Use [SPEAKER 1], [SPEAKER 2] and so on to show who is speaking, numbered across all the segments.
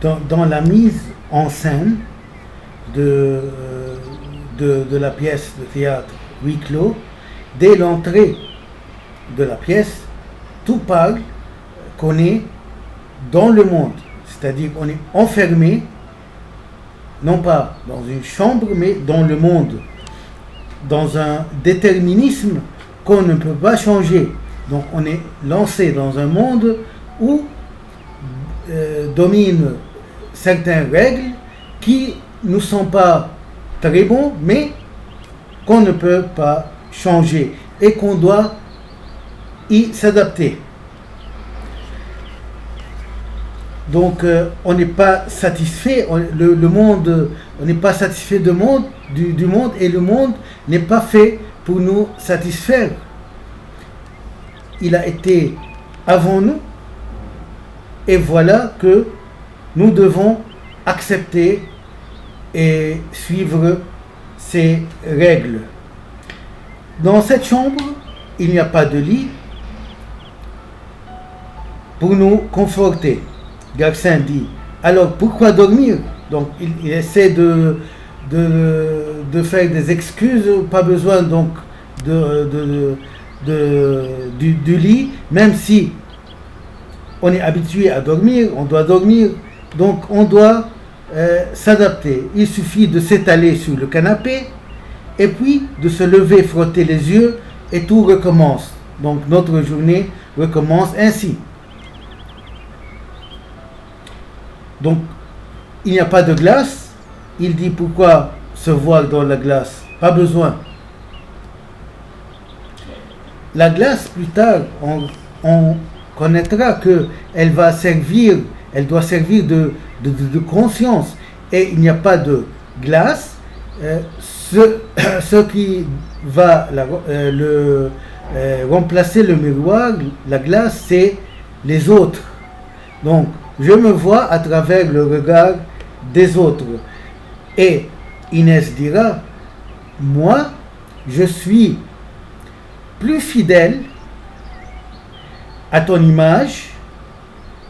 [SPEAKER 1] dans la mise en scène de la pièce de théâtre huis clos, dès l'entrée de la pièce, tout parle qu'on est dans le monde, c'est-à-dire qu'on est enfermé, non pas dans une chambre, mais dans le monde, dans un déterminisme qu'on ne peut pas changer. Donc on est lancé dans un monde où dominent certaines règles qui ne sont pas très bons, mais qu'on ne peut pas changer et qu'on doit y s'adapter. Donc on n'est pas satisfait, le monde, on n'est pas satisfait du monde, et le monde n'est pas fait pour nous satisfaire. Il a été avant nous, et voilà que nous devons accepter et suivre ces règles. Dans cette chambre, il n'y a pas de lit pour nous conforter. Garcin dit, alors pourquoi dormir? Donc il essaie de faire des excuses, pas besoin donc du lit, même si on est habitué à dormir, on doit dormir, donc on doit s'adapter. Il suffit de s'étaler sur le canapé et puis de se lever, frotter les yeux et tout recommence. Donc notre journée recommence ainsi. Donc il n'y a pas de glace. Il dit pourquoi se voir dans la glace? Pas besoin. La glace, plus tard, on connaîtra qu'elle va servir, elle doit servir de conscience. Et il n'y a pas de glace. Ce qui va remplacer le miroir, la glace, c'est les autres. Donc, je me vois à travers le regard des autres. Et Inès dira, moi, je suis plus fidèle à ton image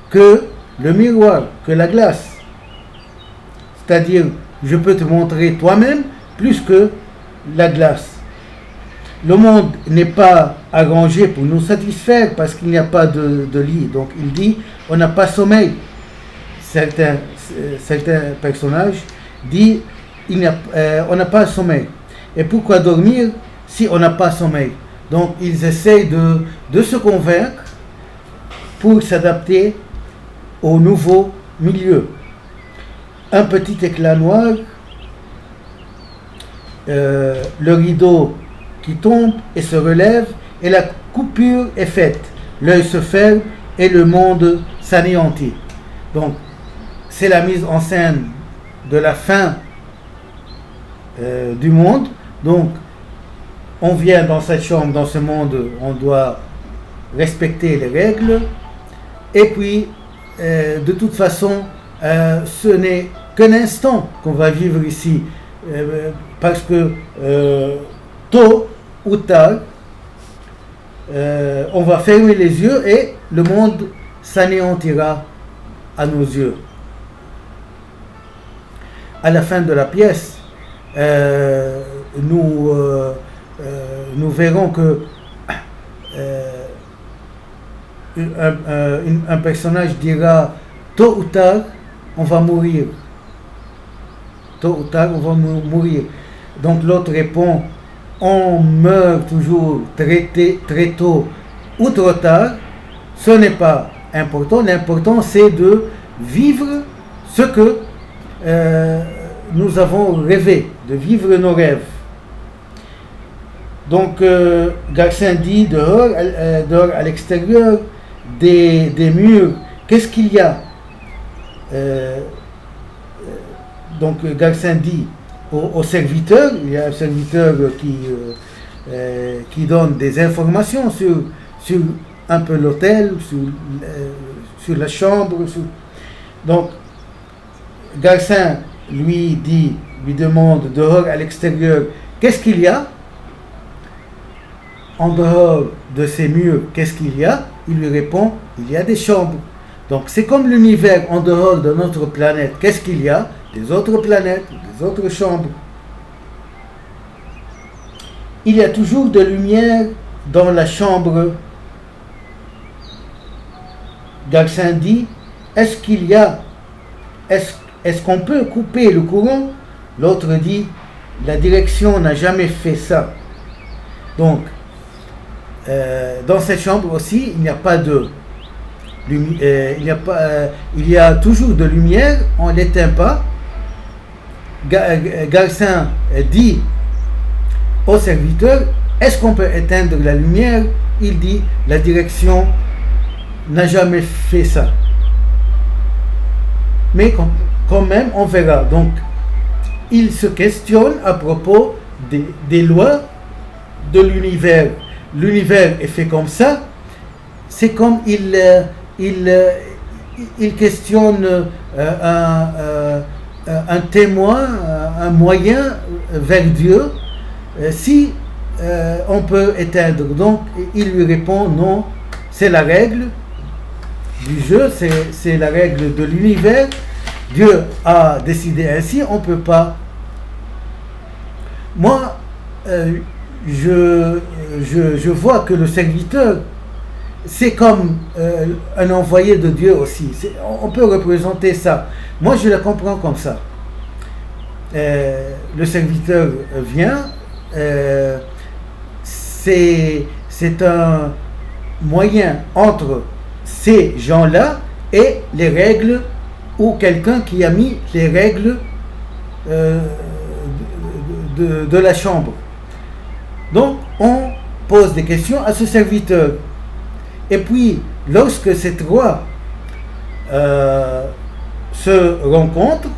[SPEAKER 1] que le miroir, que la glace. C'est-à-dire, je peux te montrer toi-même plus que la glace. Le monde n'est pas arrangé pour nous satisfaire parce qu'il n'y a pas de lit. Donc il dit, on n'a pas sommeil. Certains personnages disent, on n'a pas sommeil. Et pourquoi dormir si on n'a pas sommeil? Donc ils essayent de se convaincre pour s'adapter au nouveau milieu. Un petit éclat noir, le rideau qui tombe et se relève, et la coupure est faite. L'œil se ferme et le monde s'anéantit. Donc, c'est la mise en scène de la fin du monde. Donc, on vient dans cette chambre, dans ce monde, on doit respecter les règles. Et puis, de toute façon, ce n'est qu'un instant qu'on va vivre ici. Parce que tôt ou tard, on va fermer les yeux et le monde s'anéantira à nos yeux. À la fin de la pièce, nous verrons que un personnage dira tôt ou tard on va mourir. Tôt ou tard on va mourir. Donc l'autre répond, on meurt toujours très tôt ou trop tard. Ce n'est pas important. L'important c'est de vivre ce que nous avons rêvé, de vivre nos rêves. Donc Garcin dit dehors à l'extérieur des murs, qu'est-ce qu'il y a? Donc Garcin dit au serviteur, il y a un serviteur qui donne des informations sur un peu l'hôtel, sur la chambre. Donc Garcin lui demande dehors à l'extérieur, qu'est-ce qu'il y a? En dehors de ces murs, qu'est-ce qu'il y a? Il lui répond, il y a des chambres. Donc c'est comme l'univers en dehors de notre planète. Qu'est-ce qu'il y a? Des autres planètes, des autres chambres. Il y a toujours de lumière dans la chambre. Garcin dit, est-ce qu'on peut couper le courant? L'autre dit, la direction n'a jamais fait ça. Donc, dans cette chambre aussi, il n'y a pas de il y a toujours de lumière, on ne l'éteint pas. Garcin dit au serviteur, est-ce qu'on peut éteindre la lumière? Il dit, la direction n'a jamais fait ça. Mais quand même, on verra. Donc, il se questionne à propos des lois de l'univers. L'univers est fait comme ça. C'est comme il questionne un témoin, un moyen vers Dieu, si on peut éteindre. Donc, il lui répond non, c'est la règle du jeu, c'est la règle de l'univers. Dieu a décidé ainsi, on ne peut pas. Moi, je vois que le serviteur, c'est comme un envoyé de Dieu aussi. On peut représenter ça. Moi, je le comprends comme ça. Le serviteur vient, c'est un moyen entre ces gens-là et les règles, ou quelqu'un qui a mis les règles de la chambre. Donc, on pose des questions à ce serviteur. Et puis, lorsque ces trois se rencontrent,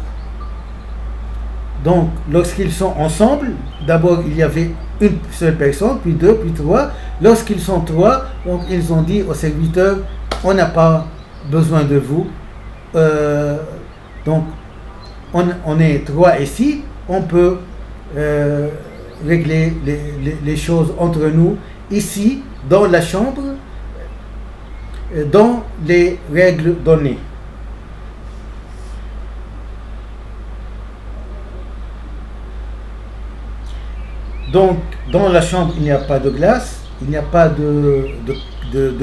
[SPEAKER 1] donc lorsqu'ils sont ensemble, d'abord il y avait une seule personne, puis deux, puis trois. Lorsqu'ils sont trois, donc ils ont dit au serviteur, on n'a pas besoin de vous. Donc on est trois ici, on peut régler les choses entre nous ici, dans la chambre, dans les règles données. Donc, dans la chambre, il n'y a pas de glace, il n'y a pas de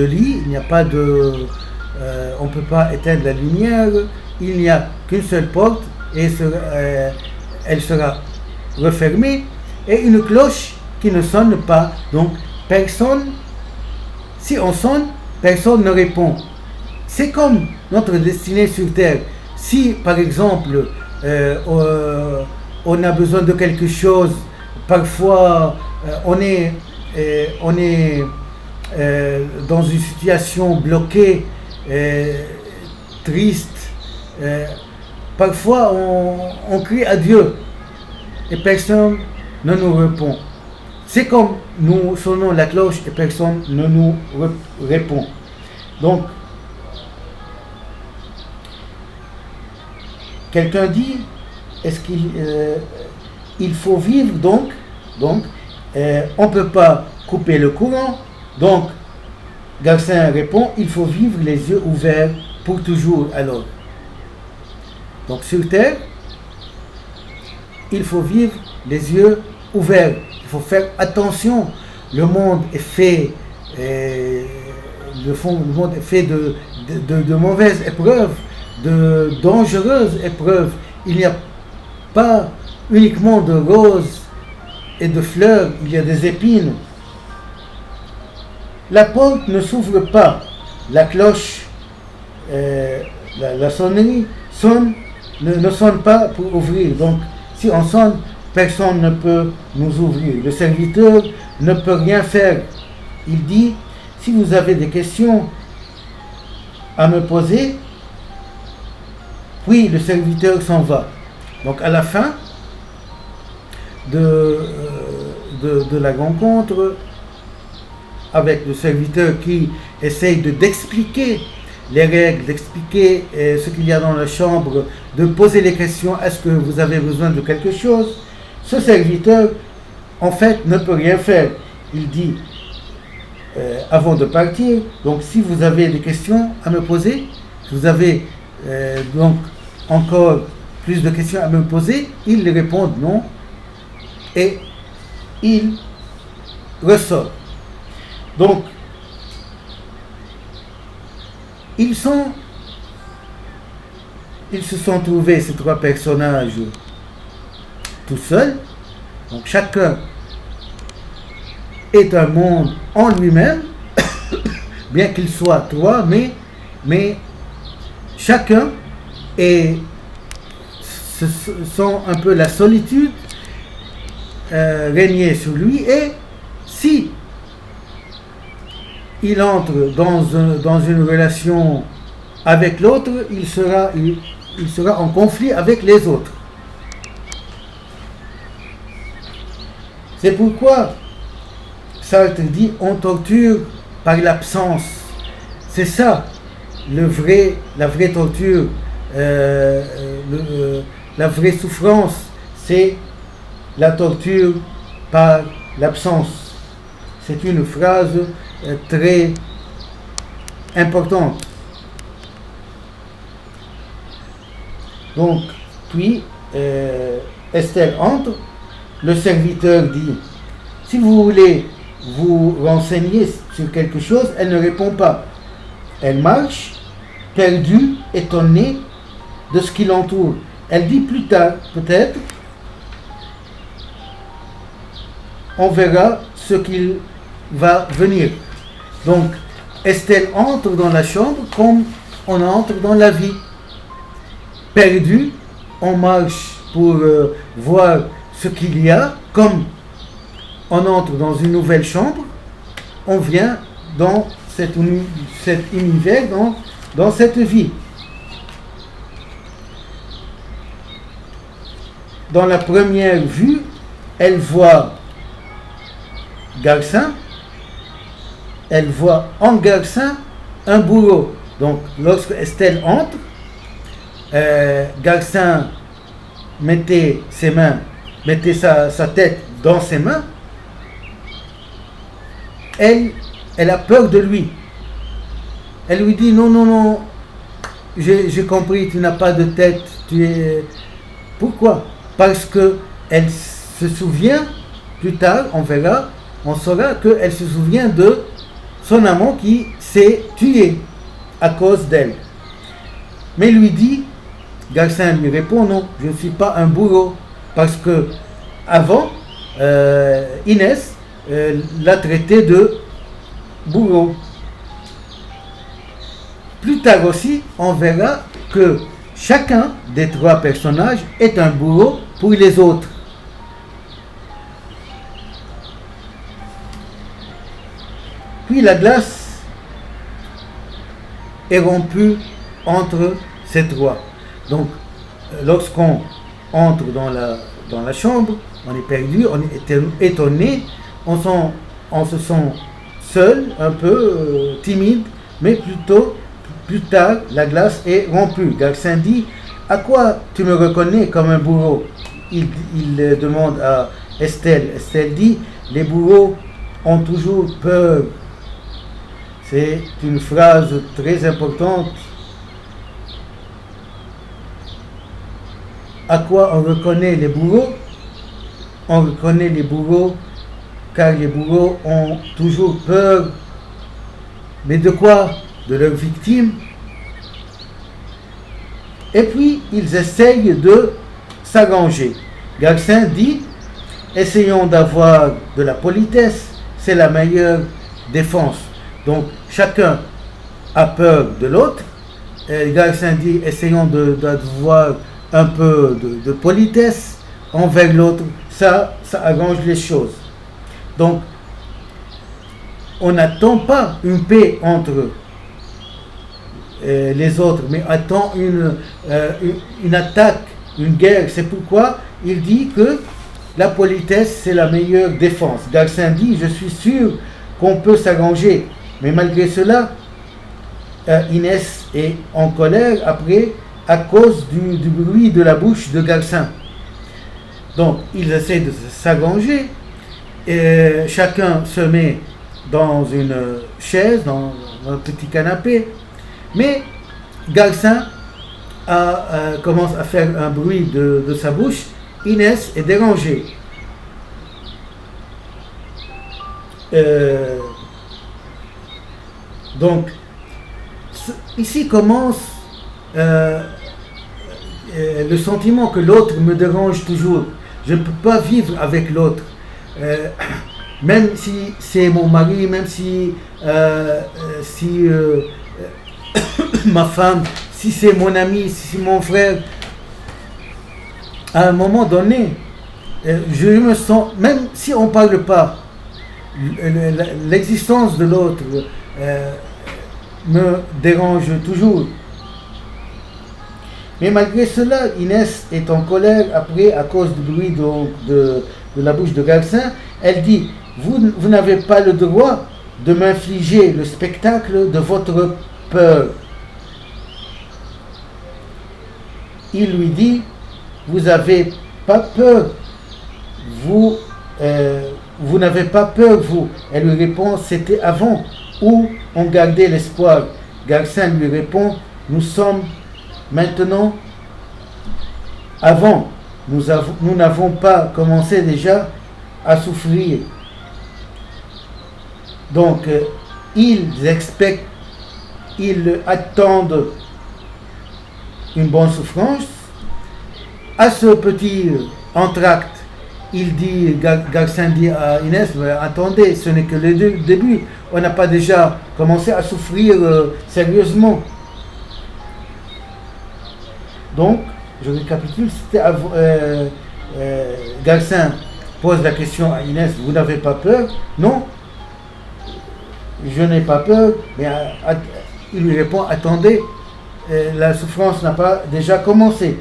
[SPEAKER 1] lit, il n'y a pas de... on ne peut pas éteindre la lumière, il n'y a qu'une seule porte et elle sera refermée, et une cloche qui ne sonne pas. Donc, personne, si on sonne, personne ne répond. C'est comme notre destinée sur Terre. Si, par exemple, on a besoin de quelque chose, parfois on est dans une situation bloquée, triste, parfois on crie à Dieu et personne ne nous répond. C'est comme nous sonnons la cloche et personne ne nous répond. Donc, quelqu'un dit, est-ce qu'il faut vivre donc on ne peut pas couper le courant. Donc, Garcin répond, il faut vivre les yeux ouverts pour toujours alors. Donc, sur Terre, il faut vivre les yeux ouverts. Il faut faire attention. Le monde est fait, le monde est fait de mauvaises épreuves, de dangereuses épreuves. Il n'y a pas uniquement de roses et de fleurs, il y a des épines. La porte ne s'ouvre pas. La cloche, la sonnerie ne sonne pas pour ouvrir. Donc, si on sonne, personne ne peut nous ouvrir. Le serviteur ne peut rien faire. Il dit, si vous avez des questions à me poser, puis le serviteur s'en va. Donc, à la fin de la rencontre, avec le serviteur qui essaye d'expliquer les règles, d'expliquer ce qu'il y a dans la chambre, de poser les questions, est-ce que vous avez besoin de quelque chose? Ce serviteur, en fait, ne peut rien faire. Il dit, avant de partir, donc si vous avez des questions à me poser, Si vous avez donc encore plus de questions à me poser, ils répondent non et il ressort. Donc, ils se sont trouvés, ces trois personnages, tout seuls. Donc, chacun est un monde en lui-même, bien qu'il soit trois, mais chacun ce sont un peu la solitude régner sur lui, et si il entre dans une relation avec l'autre, il sera en conflit avec les autres. C'est pourquoi Sartre dit on torture par l'absence. C'est ça la vraie torture, la vraie souffrance, c'est la torture par l'absence. C'est une phrase très importante. Donc, puis, Estelle entre, le serviteur dit, si vous voulez vous renseigner sur quelque chose, elle ne répond pas. Elle marche, perdue, étonnée de ce qui l'entoure. Elle dit plus tard, peut-être, on verra ce qu'il va venir. Donc, Estelle entre dans la chambre comme on entre dans la vie. Perdu, on marche pour voir ce qu'il y a, comme on entre dans une nouvelle chambre, on vient dans cet univers, dans cette vie. Dans la première vue, elle voit Garcin, elle voit en Garcin un bourreau. Donc, lorsque Estelle entre, Garcin mettait sa tête dans ses mains, elle a peur de lui. Elle lui dit non, j'ai compris, tu n'as pas de tête, Pourquoi? Parce que elle se souvient, plus tard, on saura qu'elle se souvient de son amant qui s'est tué à cause d'elle. Mais Garcin lui répond non, je ne suis pas un bourreau, parce que avant, Inès l'a traité de bourreau. Plus tard aussi, on verra que chacun des trois personnages est un bourreau pour les autres. Puis la glace est rompue entre ces trois. Donc, lorsqu'on entre dans la chambre, on est perdu, on est étonné, on se sent seul, un peu timide, mais plus tard, la glace est rompue. Garcin dit, à quoi tu me reconnais comme un bourreau? Il demande à Estelle. Estelle dit, les bourreaux ont toujours peur. C'est une phrase très importante. À quoi on reconnaît les bourreaux? On reconnaît les bourreaux car les bourreaux ont toujours peur. Mais de quoi? De leurs victimes. Et puis, ils essayent de s'arranger. Garcin dit, essayons d'avoir de la politesse, c'est la meilleure défense. Donc, chacun a peur de l'autre. Garcin dit, essayons d'avoir un peu de politesse envers l'autre. Ça arrange les choses. Donc, on n'attend pas une paix entre les autres, mais attend une attaque, une guerre. C'est pourquoi il dit que la politesse, c'est la meilleure défense. Garcin dit, je suis sûr qu'on peut s'arranger. Mais malgré cela, Inès est en colère à cause du bruit de la bouche de Garcin. Donc, ils essaient de s'arranger. Chacun se met dans une chaise, dans un petit canapé. Mais Garcin commence à faire un bruit de sa bouche. Inès est dérangée. Donc, ici commence le sentiment que l'autre me dérange toujours. Je ne peux pas vivre avec l'autre. Même si c'est mon mari, même si ma femme, si c'est mon ami, si c'est mon frère, à un moment donné, je me sens, même si on ne parle pas, l'existence de l'autre me dérange toujours. Mais malgré cela, Inès est en colère après à cause du bruit de la bouche de Garcin. Elle dit, vous n'avez pas le droit de m'infliger le spectacle de votre peur. Il lui dit, vous n'avez pas peur, vous n'avez pas peur, vous. Elle lui répond, c'était avant, où on gardait l'espoir. Garcin lui répond, nous sommes maintenant avant. Nous n'avons pas commencé déjà à souffrir. Donc, ils attendent une bonne souffrance. À ce petit entracte, Garcin dit à Inès, attendez, ce n'est que le début, on n'a pas déjà commencé à souffrir sérieusement. Donc, je récapitule, Garcin pose la question à Inès, vous n'avez pas peur? Non, je n'ai pas peur, mais il lui répond, attendez, la souffrance n'a pas déjà commencé.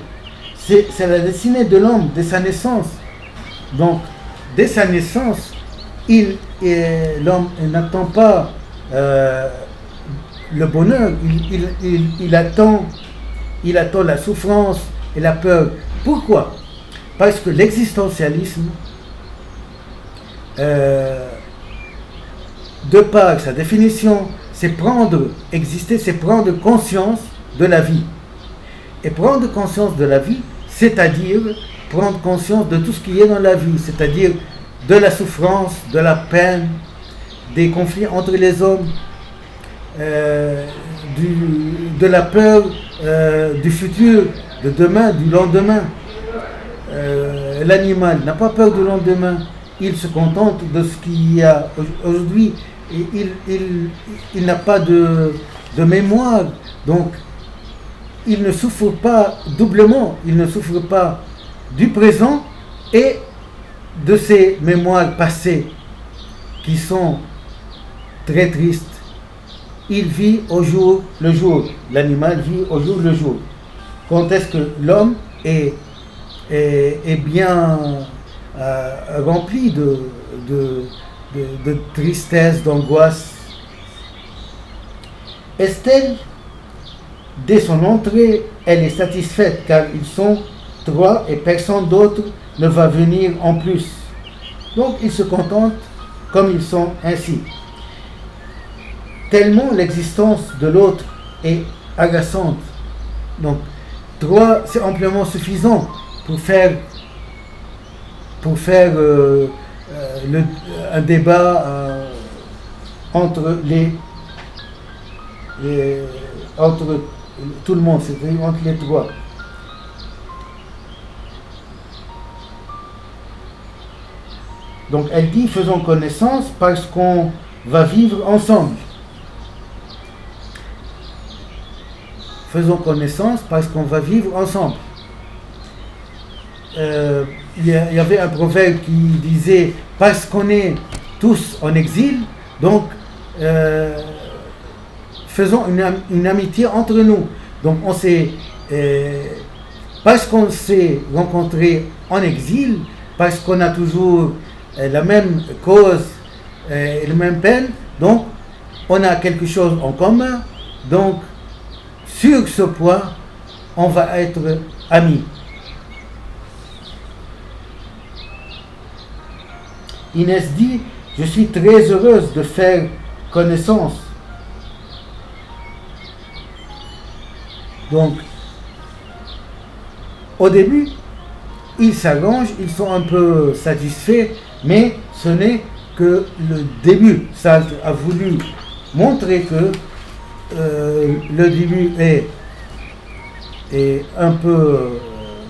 [SPEAKER 1] C'est la destinée de l'homme, dès sa naissance. Donc, dès sa naissance, l'homme n'attend pas le bonheur, il attend la souffrance et la peur. Pourquoi? Parce que l'existentialisme, de par sa définition, c'est exister, c'est prendre conscience de la vie. Et prendre conscience de la vie, c'est-à-dire prendre conscience de tout ce qui est dans la vie, c'est-à-dire de la souffrance, de la peine, des conflits entre les hommes, de la peur du futur, de demain, du lendemain. L'animal n'a pas peur du lendemain, il se contente de ce qu'il y a aujourd'hui, et il n'a pas de mémoire, donc il ne souffre pas doublement, il ne souffre pas du présent et de ses mémoires passées qui sont très tristes. Il vit au jour le jour, l'animal vit au jour le jour. Quand est-ce que l'homme est bien rempli de tristesse, d'angoisse? Estelle, dès son entrée, elle est satisfaite car ils sont 3 et personne d'autre ne va venir en plus. Donc ils se contentent comme ils sont ainsi. Tellement l'existence de l'autre est agaçante. Donc 3, c'est amplement suffisant pour faire un débat entre entre tout le monde, c'est-à-dire entre les 3. Donc elle dit, faisons connaissance parce qu'on va vivre ensemble. Faisons connaissance parce qu'on va vivre ensemble. Il y avait un proverbe qui disait, parce qu'on est tous en exil, donc faisons une amitié entre nous. Donc parce qu'on s'est rencontrés en exil, parce qu'on a toujours la même cause et la même peine, donc on a quelque chose en commun, donc sur ce point on va être amis. Inès dit, je suis très heureuse de faire connaissance. Donc, au début, ils s'arrangent, ils sont un peu satisfaits, mais ce n'est que le début. Sartre a voulu montrer que le début est un peu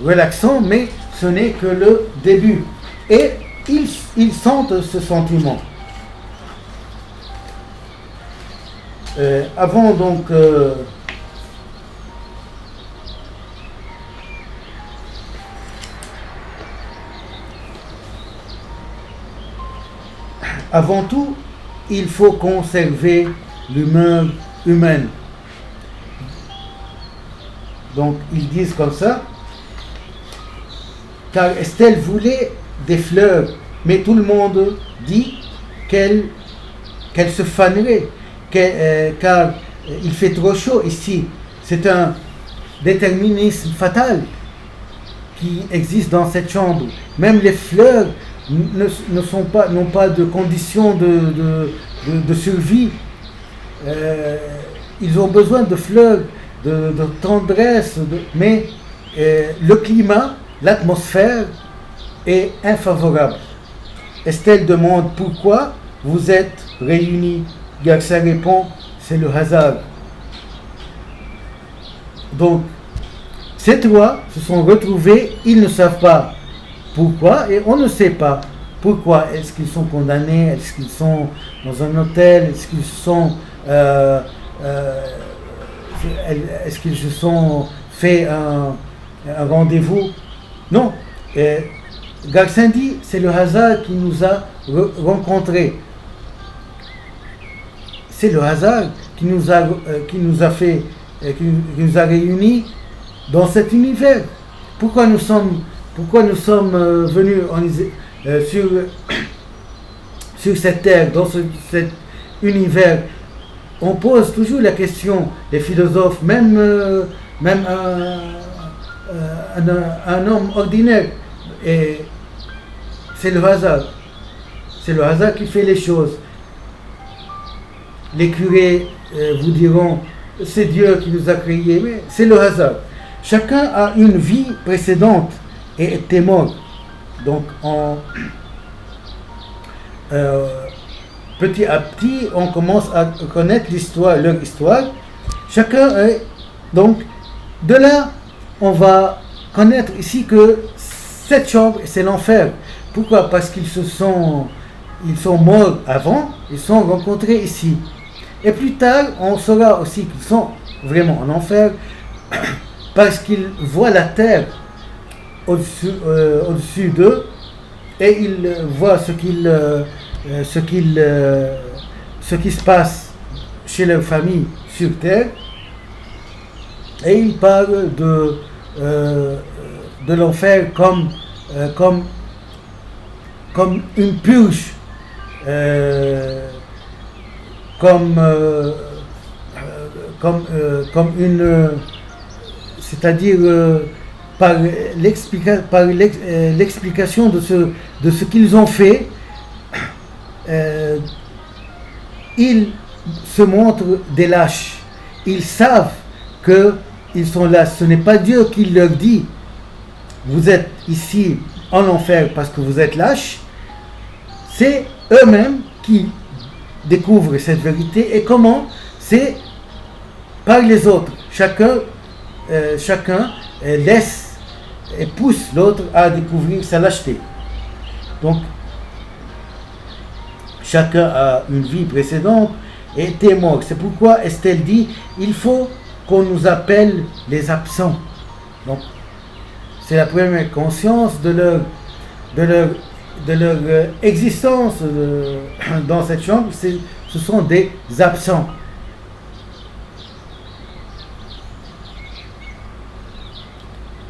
[SPEAKER 1] relaxant, mais ce n'est que le début. Et ils sentent ce sentiment. Avant donc avant tout, il faut conserver l'humeur humaine. Donc ils disent comme ça, car Estelle voulait des fleurs, mais tout le monde dit qu'elle se fanerait, car il fait trop chaud ici. C'est un déterminisme fatal qui existe dans cette chambre. Même les fleurs n'ont pas de conditions de survie. Ils ont besoin de fleurs, de tendresse, mais le climat, l'atmosphère est infavorable. Estelle demande pourquoi vous êtes réunis. Garcia répond, c'est le hasard. Donc, ces trois se sont retrouvés, ils ne savent pas pourquoi, et on ne sait pas pourquoi. Est-ce qu'ils sont condamnés? Est-ce qu'ils sont dans un hôtel? Est-ce qu'ils sont est-ce qu'ils se sont fait un rendez-vous? Non. Garcin dit, c'est le hasard qui nous a rencontrés. C'est le hasard qui nous a réunis dans cet univers. Pourquoi nous sommes venus sur cette terre, dans cet univers? On pose toujours la question, les philosophes, même un homme ordinaire, et c'est le hasard. C'est le hasard qui fait les choses. Les curés vous diront, c'est Dieu qui nous a créés, mais c'est le hasard. Chacun a une vie précédente et était mort. Donc, petit à petit, on commence à connaître leur histoire. Chacun est, donc, de là, on va connaître ici que cette chambre, c'est l'enfer. Pourquoi? Parce qu'ils sont morts avant, ils sont rencontrés ici. Et plus tard, on saura aussi qu'ils sont vraiment en enfer parce qu'ils voient la terre au-dessus d'eux et ils voient ce qui se passe chez leur famille sur terre, et ils parlent de l'enfer comme une purge, comme une, c'est-à-dire par l'explication de ce qu'ils ont fait, ils se montrent des lâches. Ils savent qu'ils sont là. Ce n'est pas Dieu qui leur dit vous êtes ici en enfer parce que vous êtes lâches. C'est eux-mêmes qui découvrent cette vérité. Et comment? C'est par les autres. Chacun laisse et pousse l'autre à découvrir sa lâcheté. Donc, chacun a une vie précédente et était mort. C'est pourquoi Estelle dit, il faut qu'on nous appelle les absents. Donc, c'est la première conscience de leur existence dans cette chambre. Ce sont des absents.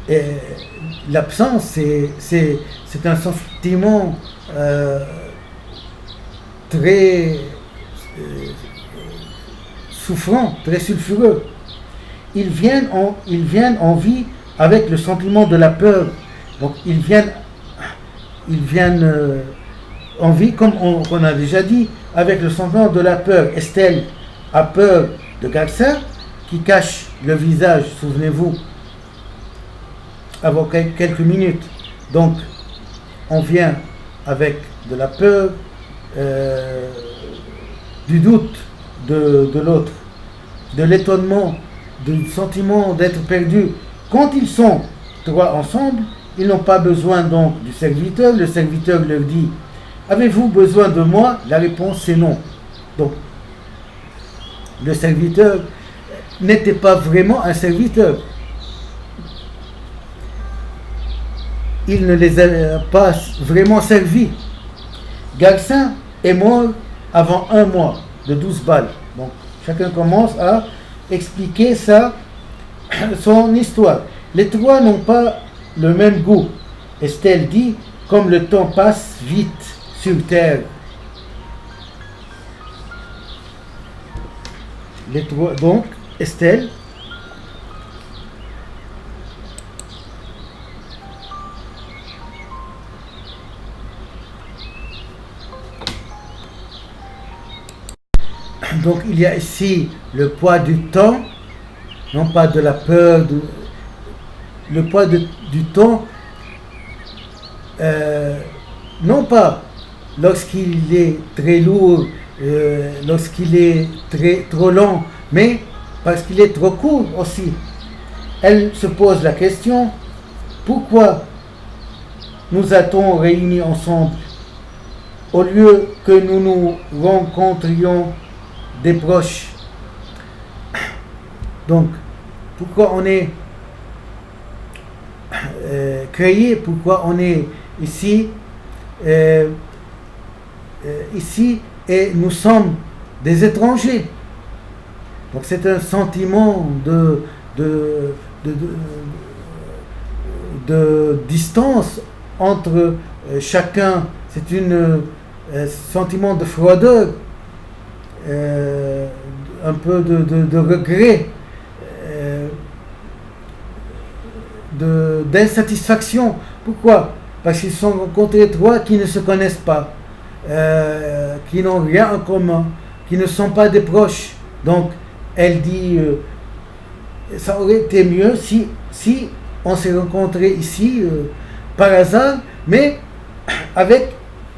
[SPEAKER 1] Et l'absence, c'est un sentiment très souffrant, très sulfureux. Ils viennent en vie avec le sentiment de la peur. Donc ils viennent en vie, comme on a déjà dit, avec le sentiment de la peur. Estelle a peur de Garcin, qui cache le visage, souvenez-vous, avant quelques minutes. Donc, on vient avec de la peur, du doute de l'autre, de l'étonnement, du sentiment d'être perdu. Quand ils sont trois ensemble, ils n'ont pas besoin donc du serviteur. Le serviteur leur dit: avez-vous besoin de moi? La réponse c'est non. Donc, le serviteur n'était pas vraiment un serviteur. Il ne les a pas vraiment servis. Garcin est mort avant un mois de 12 balles. Donc, chacun commence à expliquer son histoire. Les trois n'ont pas le même goût. Estelle dit: comme le temps passe vite sur terre. Les trois, donc, Estelle, donc il y a ici le poids du temps, non pas de la peur, le poids du temps, non pas lorsqu'il est très lourd, lorsqu'il est trop long, mais parce qu'il est trop court aussi. Elle se pose la question: pourquoi nous a-t-on réunis ensemble au lieu que nous nous rencontrions des proches? Donc, pourquoi on est créé, pourquoi on est ici, ici, et nous sommes des étrangers. Donc c'est un sentiment de distance entre chacun. C'est un sentiment de froideur, un peu de regret, d'insatisfaction. Pourquoi? Parce qu'ils sont rencontrés trois qui ne se connaissent pas, qui n'ont rien en commun, qui ne sont pas des proches. Donc elle dit, ça aurait été mieux si on s'est rencontrés ici par hasard, mais avec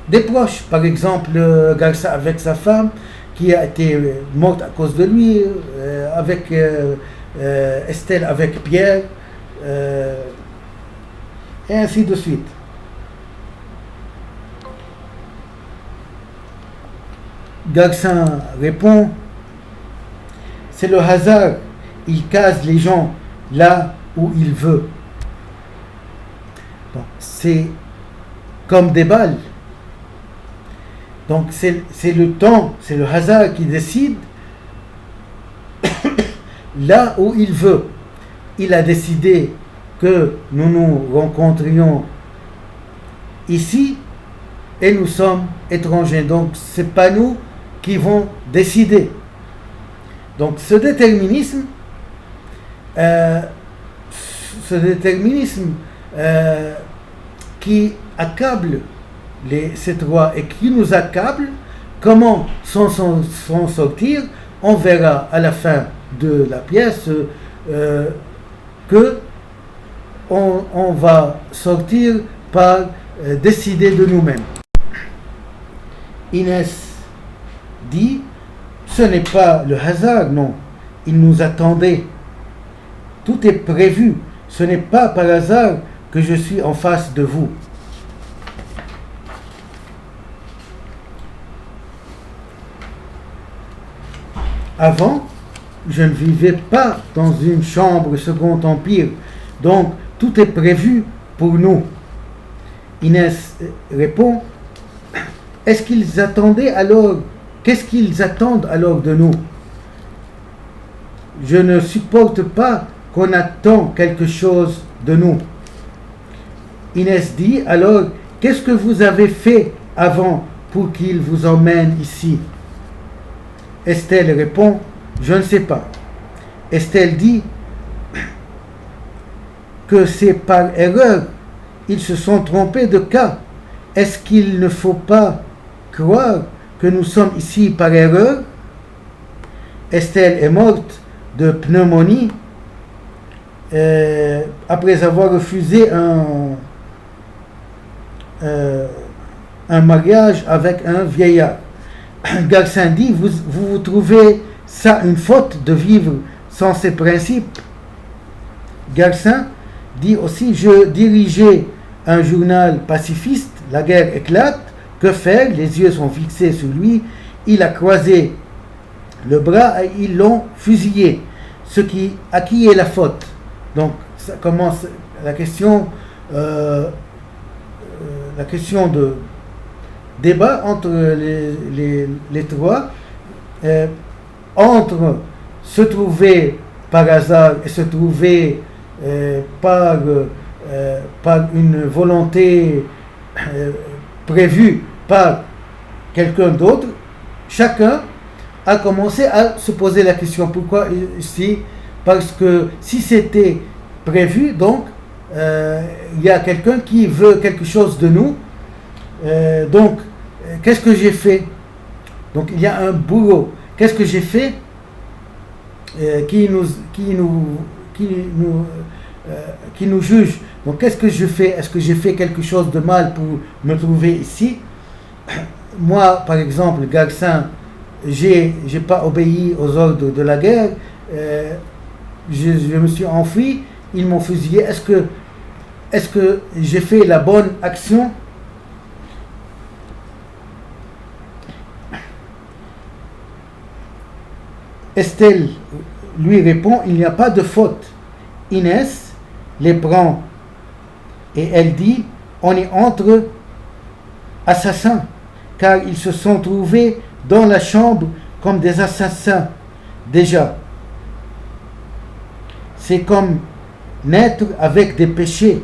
[SPEAKER 1] des proches. Par exemple, Garça avec sa femme qui a été morte à cause de lui, avec Estelle avec Pierre, et ainsi de suite. Garcin répond: c'est le hasard, il case les gens là où il veut. Bon, c'est comme des balles. Donc c'est le temps, c'est le hasard qui décide là où il veut. Il a décidé que nous nous rencontrions ici et nous sommes étrangers. Donc c'est pas nous qui vont décider. Donc ce déterminisme qui accable ces trois et qui nous accable, comment s'en sortir? On verra à la fin de la pièce que on va sortir par décider de nous-mêmes. Inès dit: ce n'est pas le hasard, non, il nous attendait. Tout est prévu, ce n'est pas par hasard que je suis en face de vous. Avant, je ne vivais pas dans une chambre Second Empire, donc tout est prévu pour nous. Inès répond: est-ce qu'ils attendaient alors? Qu'est-ce qu'ils attendent alors de nous? Je ne supporte pas qu'on attend quelque chose de nous. Inès dit: alors, qu'est-ce que vous avez fait avant pour qu'ils vous emmènent ici? Estelle répond: je ne sais pas. Estelle dit que c'est par erreur. Ils se sont trompés de cas. Est-ce qu'il ne faut pas croire que nous sommes ici par erreur? Estelle est morte de pneumonie après avoir refusé un mariage avec un vieillard. Garcin dit, vous trouvez ça une faute de vivre sans ces principes? Garcin dit aussi, je dirigeais un journal pacifiste, la guerre éclate, que faire? Les yeux sont fixés sur lui, il a croisé le bras et ils l'ont fusillé. À qui est la faute? Donc ça commence la question de débat entre les trois, entre se trouver par hasard et se trouver par une volonté prévue par quelqu'un d'autre. Chacun a commencé à se poser la question, pourquoi ici? Parce que si c'était prévu, donc il y a quelqu'un qui veut quelque chose de nous, donc qu'est-ce que j'ai fait? Donc il y a un bourreau. Qu'est-ce que j'ai fait qui nous juge? Donc qu'est-ce que je fais? Est-ce que j'ai fait quelque chose de mal pour me trouver ici? Moi, par exemple, Garcin, j'ai pas obéi aux ordres de la guerre, je me suis enfui, ils m'ont fusillé. Est-ce que j'ai fait la bonne action? Estelle lui répond, il n'y a pas de faute. Inès les prend et elle dit, on est entre assassins, car ils se sont trouvés dans la chambre comme des assassins déjà. C'est comme naître avec des péchés.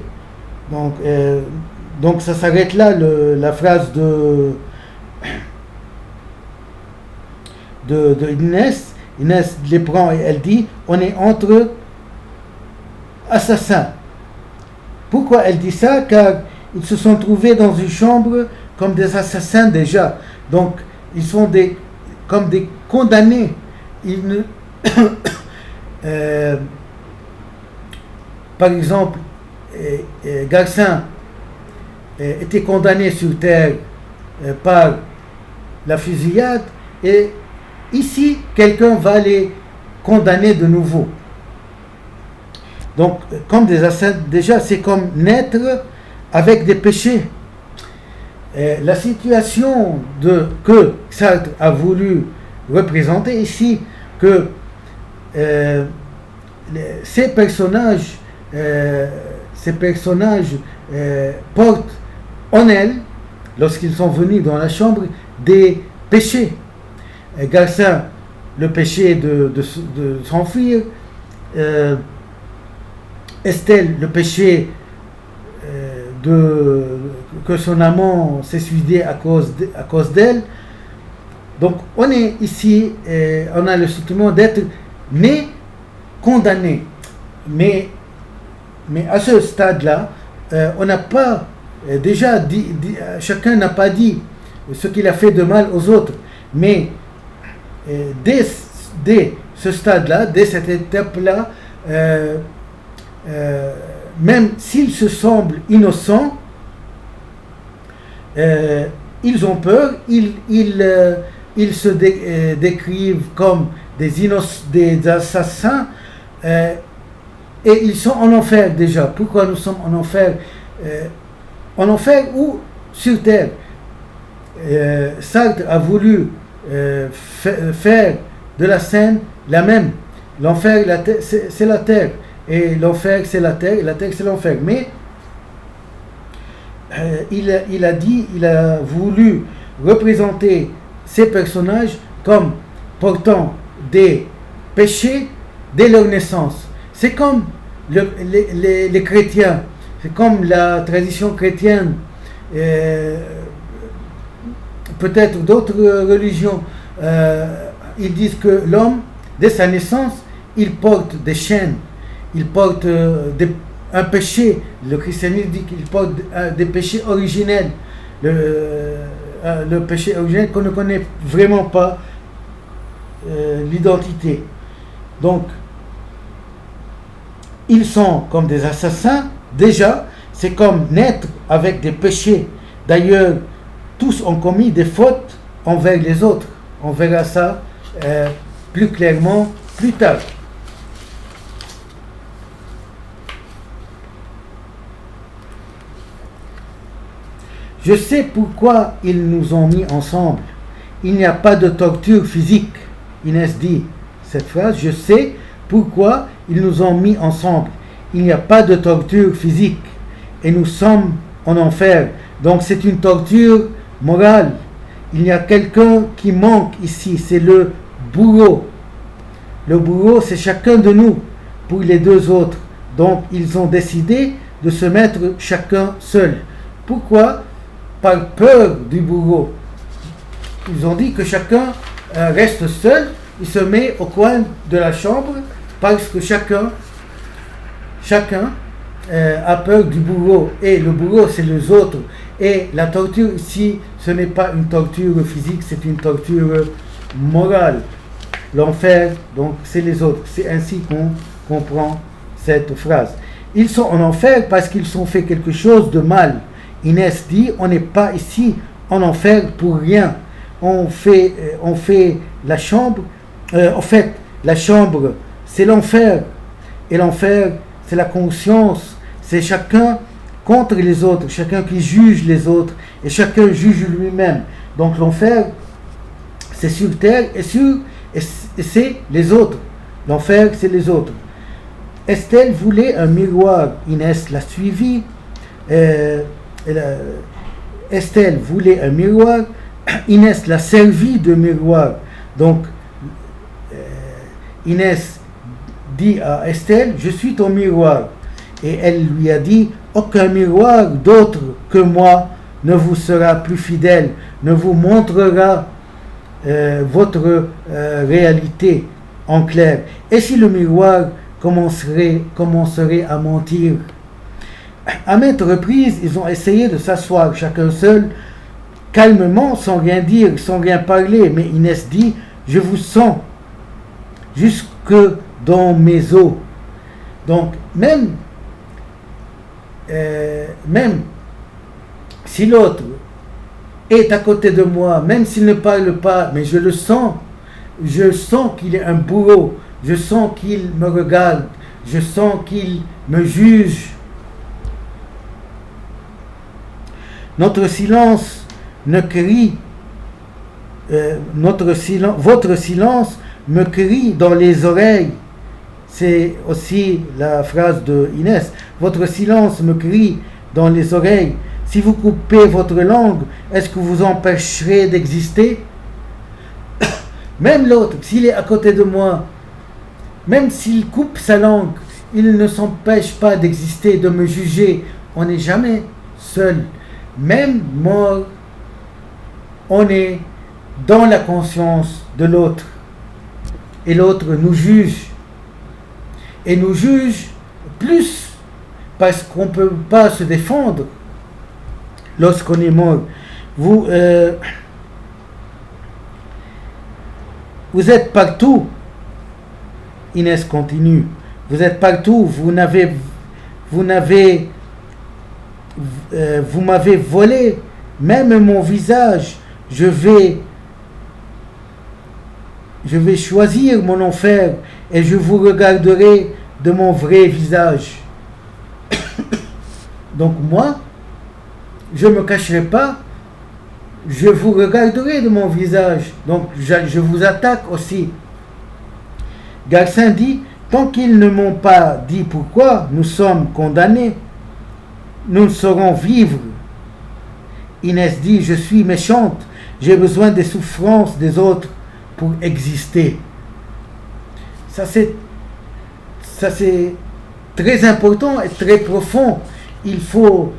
[SPEAKER 1] Donc ça s'arrête là, la phrase de Inès. Inès les prend et elle dit, on est entre assassins. Pourquoi elle dit ça? Car ils se sont trouvés dans une chambre comme des assassins déjà. Donc ils sont comme des condamnés. Par exemple, Garcin était condamné sur terre par la fusillade, et ici, quelqu'un va les condamner de nouveau. Donc, comme des assassins, déjà, c'est comme naître avec des péchés. La situation que Sartre a voulu représenter ici, que ces personnages portent en elles, lorsqu'ils sont venus dans la chambre, des péchés. Garcin, le péché de s'enfuir, Estelle, le péché que son amant s'est suicidé à cause d'elle. Donc on est ici, on a le sentiment d'être né condamné, mais à ce stade-là, on n'a pas déjà dit, chacun n'a pas dit ce qu'il a fait de mal aux autres, mais dès ce stade-là, dès cette étape-là, même s'ils se semblent innocents, ils ont peur, ils se décrivent comme des assassins, et ils sont en enfer déjà. Pourquoi nous sommes en enfer? En enfer ou sur terre? Sartre a voulu faire de la scène la même. L'enfer, c'est la terre, et l'enfer c'est la terre, et la terre c'est l'enfer. Mais il a voulu représenter ces personnages comme portant des péchés dès leur naissance. C'est comme les chrétiens, c'est comme la tradition chrétienne, peut-être d'autres religions. Ils disent que l'homme, dès sa naissance, il porte des chaînes, il porte un péché. Le christianisme dit qu'il porte des péchés originels, le péché originel qu'on ne connaît vraiment pas l'identité. Donc ils sont comme des assassins. Déjà, c'est comme naître avec des péchés. D'ailleurs, tous ont commis des fautes envers les autres. On verra ça plus clairement plus tard. Je sais pourquoi ils nous ont mis ensemble. Il n'y a pas de torture physique. Inès dit cette phrase. Je sais pourquoi ils nous ont mis ensemble. Il n'y a pas de torture physique. Et nous sommes en enfer. Donc c'est une torture morale. Il y a quelqu'un qui manque ici. C'est le bourreau. Le bourreau, c'est chacun de nous pour les deux autres. Donc ils ont décidé de se mettre chacun seul. Pourquoi? Par peur du bourreau. Ils ont dit que chacun reste seul, il se met au coin de la chambre parce que chacun a peur du bourreau. Et le bourreau, c'est les autres. Et la torture ici, ce n'est pas une torture physique, c'est une torture morale. L'enfer, donc, c'est les autres. C'est ainsi qu'on comprend cette phrase. Ils sont en enfer parce qu'ils ont fait quelque chose de mal. Inès dit, on n'est pas ici en enfer pour rien. On fait la chambre. En fait, la chambre, c'est l'enfer. Et l'enfer, c'est la conscience. C'est chacun contre les autres. Chacun qui juge les autres. Et chacun juge lui-même. Donc l'enfer, c'est sur terre et c'est les autres. L'enfer, c'est les autres. Estelle voulait un miroir. Inès l'a suivi. Estelle voulait un miroir, Inès l'a servi de miroir. Donc Inès dit à Estelle, je suis ton miroir. Et elle lui a dit, aucun miroir d'autre que moi ne vous sera plus fidèle, ne vous montrera votre réalité en clair. Et si le miroir commencerait à mentir? À maintes reprises, ils ont essayé de s'asseoir chacun seul, calmement, sans rien dire, sans rien parler. Mais Inès dit, je vous sens jusque dans mes os. Donc, même si l'autre est à côté de moi, même s'il ne parle pas, mais je le sens, je sens qu'il est un bourreau, je sens qu'il me regarde, je sens qu'il me juge. Notre silence ne crie, votre silence me crie dans les oreilles. C'est aussi la phrase de Inès. Votre silence me crie dans les oreilles. Si vous coupez votre langue, est-ce que vous empêcherez d'exister? Même l'autre, s'il est à côté de moi, même s'il coupe sa langue, il ne s'empêche pas d'exister, de me juger. On n'est jamais seul. Même mort, on est dans la conscience de l'autre. Et l'autre nous juge. Et nous juge plus parce qu'on ne peut pas se défendre lorsqu'on est mort. Vous êtes partout. Inès continue. Vous êtes partout. Vous m'avez volé même mon visage. Je vais choisir mon enfer et je vous regarderai de mon vrai visage. Donc moi, je ne me cacherai pas, je vous regarderai de mon visage. Donc je vous attaque aussi. Garcin dit, tant qu'ils ne m'ont pas dit pourquoi nous sommes condamnés, nous ne saurons vivre. Inès dit, je suis méchante, j'ai besoin des souffrances des autres pour exister. Ça c'est très important et très profond. Il faut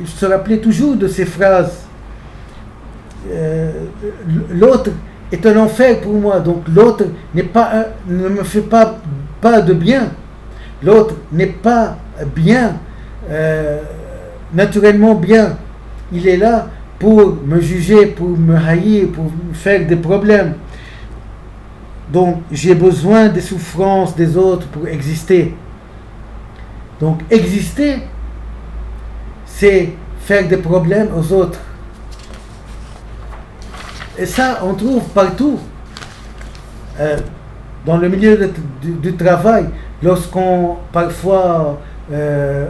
[SPEAKER 1] se rappeler toujours de ces phrases. L'autre est un enfer pour moi, donc l'autre ne me fait pas de bien. L'autre n'est pas bien, naturellement bien. Il est là pour me juger, pour me haïr, pour me faire des problèmes. Donc, j'ai besoin des souffrances des autres pour exister. Donc, exister, c'est faire des problèmes aux autres. Et ça, on trouve partout. Dans le milieu du travail, lorsqu'on, parfois,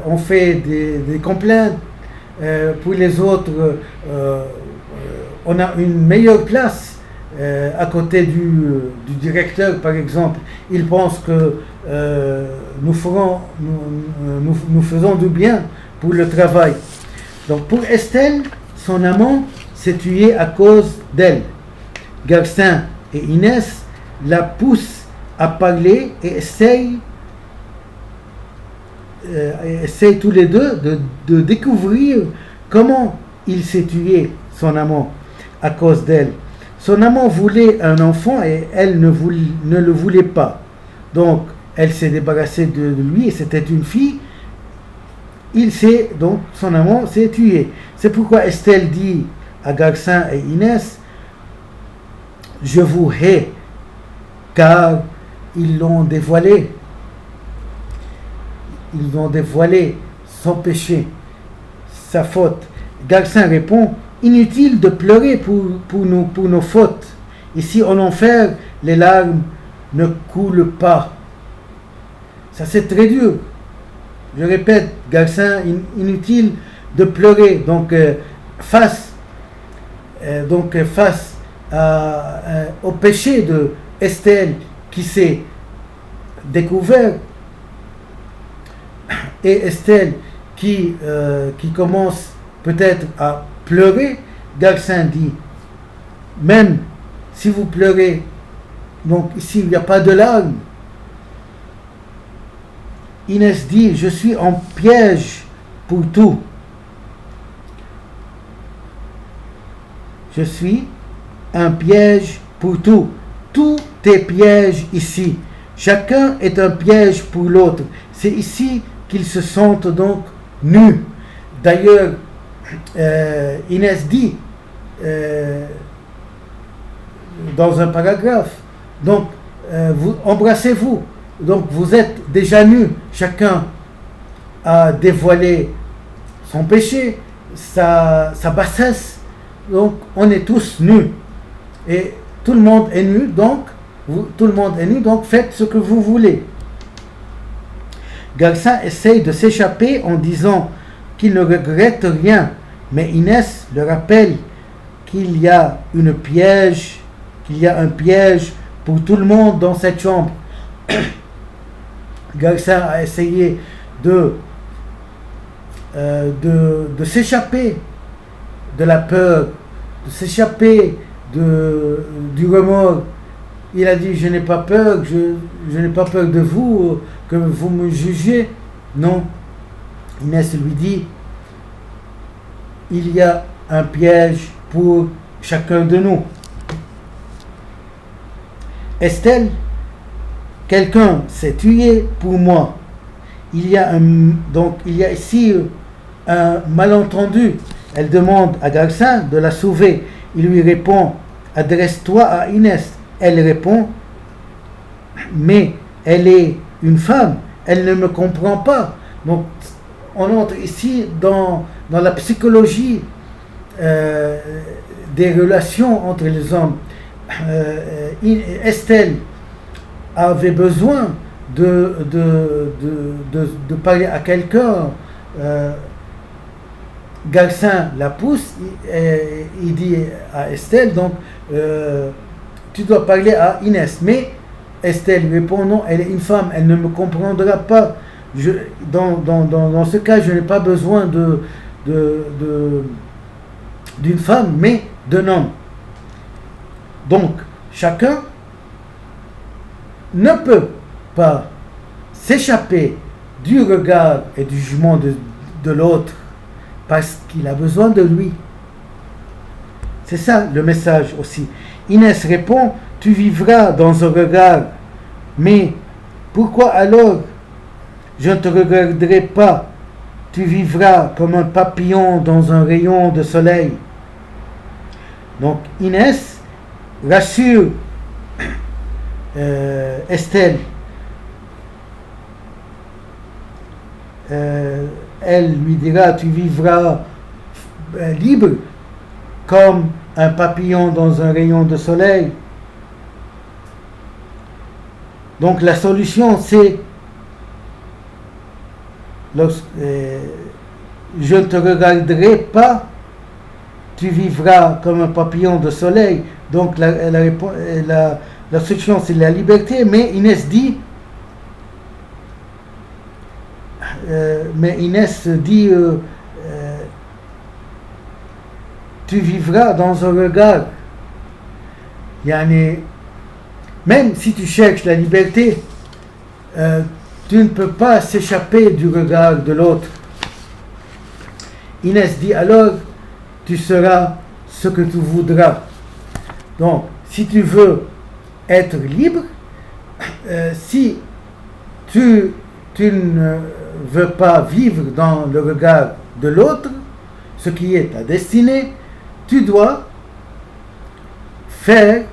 [SPEAKER 1] on fait des complaintes pour les autres, on a une meilleure place à côté du directeur, par exemple. Il pense que nous faisons du bien pour le travail. Donc pour Estelle, son amant s'est tué à cause d'elle. Garcin et Inès la poussent à parler et essayent tous les deux de découvrir comment il s'est tué, son amant, à cause d'elle. Son amant voulait un enfant et elle ne le voulait pas. Donc, elle s'est débarrassée de lui et c'était une fille. Donc, son amant s'est tué. C'est pourquoi Estelle dit à Garcin et Inès, je vous hais, car ils l'ont dévoilé. Ils l'ont dévoilé son péché, sa faute. Garcin répond, inutile de pleurer pour nos fautes. Ici en enfer, les larmes ne coulent pas. Ça c'est très dur. Je répète, Garcin, inutile de pleurer. Donc face au péché de Estelle qui s'est découvert, et Estelle qui commence peut-être à pleurer, Garcin dit, même si vous pleurez, donc ici il n'y a pas de larmes. Inès dit, je suis en piège pour tout. Je suis un piège pour tout. Tout est piège ici. Chacun est un piège pour l'autre. C'est ici qu'ils se sentent donc nus. D'ailleurs, Inès dit dans un paragraphe, donc vous embrassez-vous, donc vous êtes déjà nus, chacun a dévoilé son péché, sa bassesse, donc on est tous nus et tout le monde est nu, donc faites ce que vous voulez. Garcin essaye de s'échapper en disant qu'il ne regrette rien, mais Inès le rappelle qu'il y a un piège pour tout le monde dans cette chambre. Garcin a essayé de s'échapper de la peur, de s'échapper du remords. Il a dit, je n'ai pas peur, je n'ai pas peur de vous, que vous me jugez. Non. Inès lui dit, il y a un piège pour chacun de nous. Estelle, quelqu'un s'est tué pour moi. Il y a ici un malentendu. Elle demande à Garcin de la sauver. Il lui répond, adresse-toi à Inès. Elle répond, mais elle est une femme, elle ne me comprend pas. Donc on entre ici dans la psychologie des relations entre les hommes. Estelle avait besoin de parler à quelqu'un. Garcin la pousse, il dit à Estelle, donc tu dois parler à Inès. Mais Estelle lui répond, non, elle est une femme, elle ne me comprendra pas. Dans ce cas, je n'ai pas besoin d'une femme, mais d'un homme. Donc, chacun ne peut pas s'échapper du regard et du jugement de l'autre parce qu'il a besoin de lui. C'est ça le message aussi. Inès répond, tu vivras dans un regard, mais pourquoi alors je ne te regarderai pas? Tu vivras comme un papillon dans un rayon de soleil. Donc Inès rassure Estelle, elle lui dira, tu vivras libre comme un papillon dans un rayon de soleil. Donc la solution, c'est je ne te regarderai pas, tu vivras comme un papillon de soleil. Donc la solution, c'est la liberté. Mais Inès dit, tu vivras dans un regard. Yani, même si tu cherches la liberté, tu ne peux pas s'échapper du regard de l'autre. Inès dit alors, tu seras ce que tu voudras. Donc, si tu veux être libre, si tu ne veux pas vivre dans le regard de l'autre, ce qui est ta destinée, tu dois faire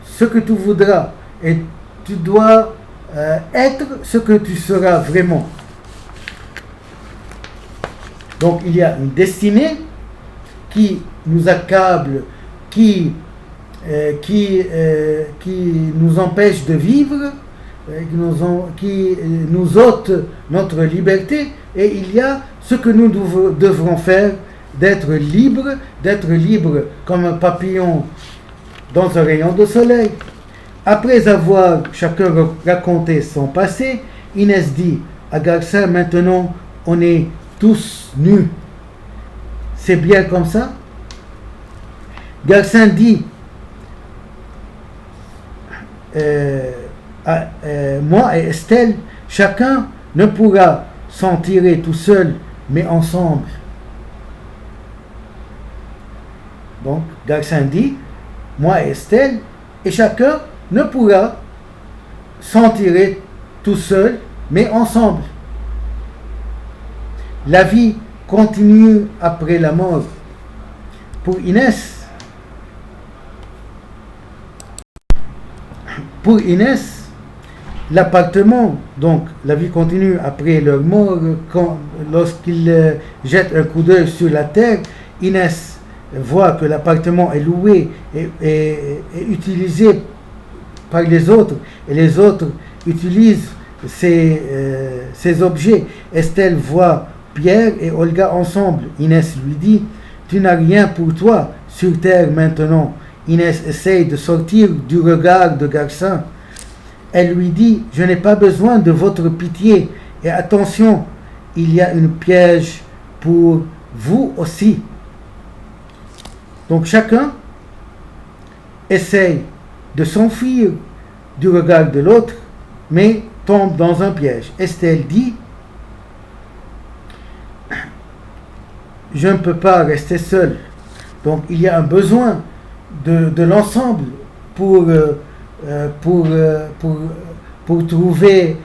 [SPEAKER 1] ce que tu voudras et tu dois être ce que tu seras vraiment. Donc il y a une destinée qui nous accable, qui nous empêche de vivre, qui nous ôte notre liberté, et il y a ce que nous devrons faire, d'être libre comme un papillon dans un rayon de soleil. Après avoir chacun raconté son passé, Inès dit à Garcin, maintenant on est tous nus. C'est bien comme ça? Garcin dit, moi et Estelle, chacun ne pourra s'en tirer tout seul, mais ensemble. Donc, Garcin dit, moi et Estelle, et chacun ne pourra s'en tirer tout seul, mais ensemble. La vie continue après la mort. Pour Inès, l'appartement, donc la vie continue après leur mort. Lorsqu'ils jettent un coup d'œil sur la terre, Inès voit que l'appartement est loué et utilisé par les autres, et les autres utilisent ces objets. Estelle voit Pierre et Olga ensemble. Inès lui dit, tu n'as rien pour toi sur terre maintenant. Inès essaye de sortir du regard de Garcin. Elle lui dit, je n'ai pas besoin de votre pitié, et attention, il y a une piège pour vous aussi. Donc chacun essaye de s'enfuir du regard de l'autre, mais tombe dans un piège. Estelle dit, je ne peux pas rester seule. Donc il y a un besoin de l'ensemble pour trouver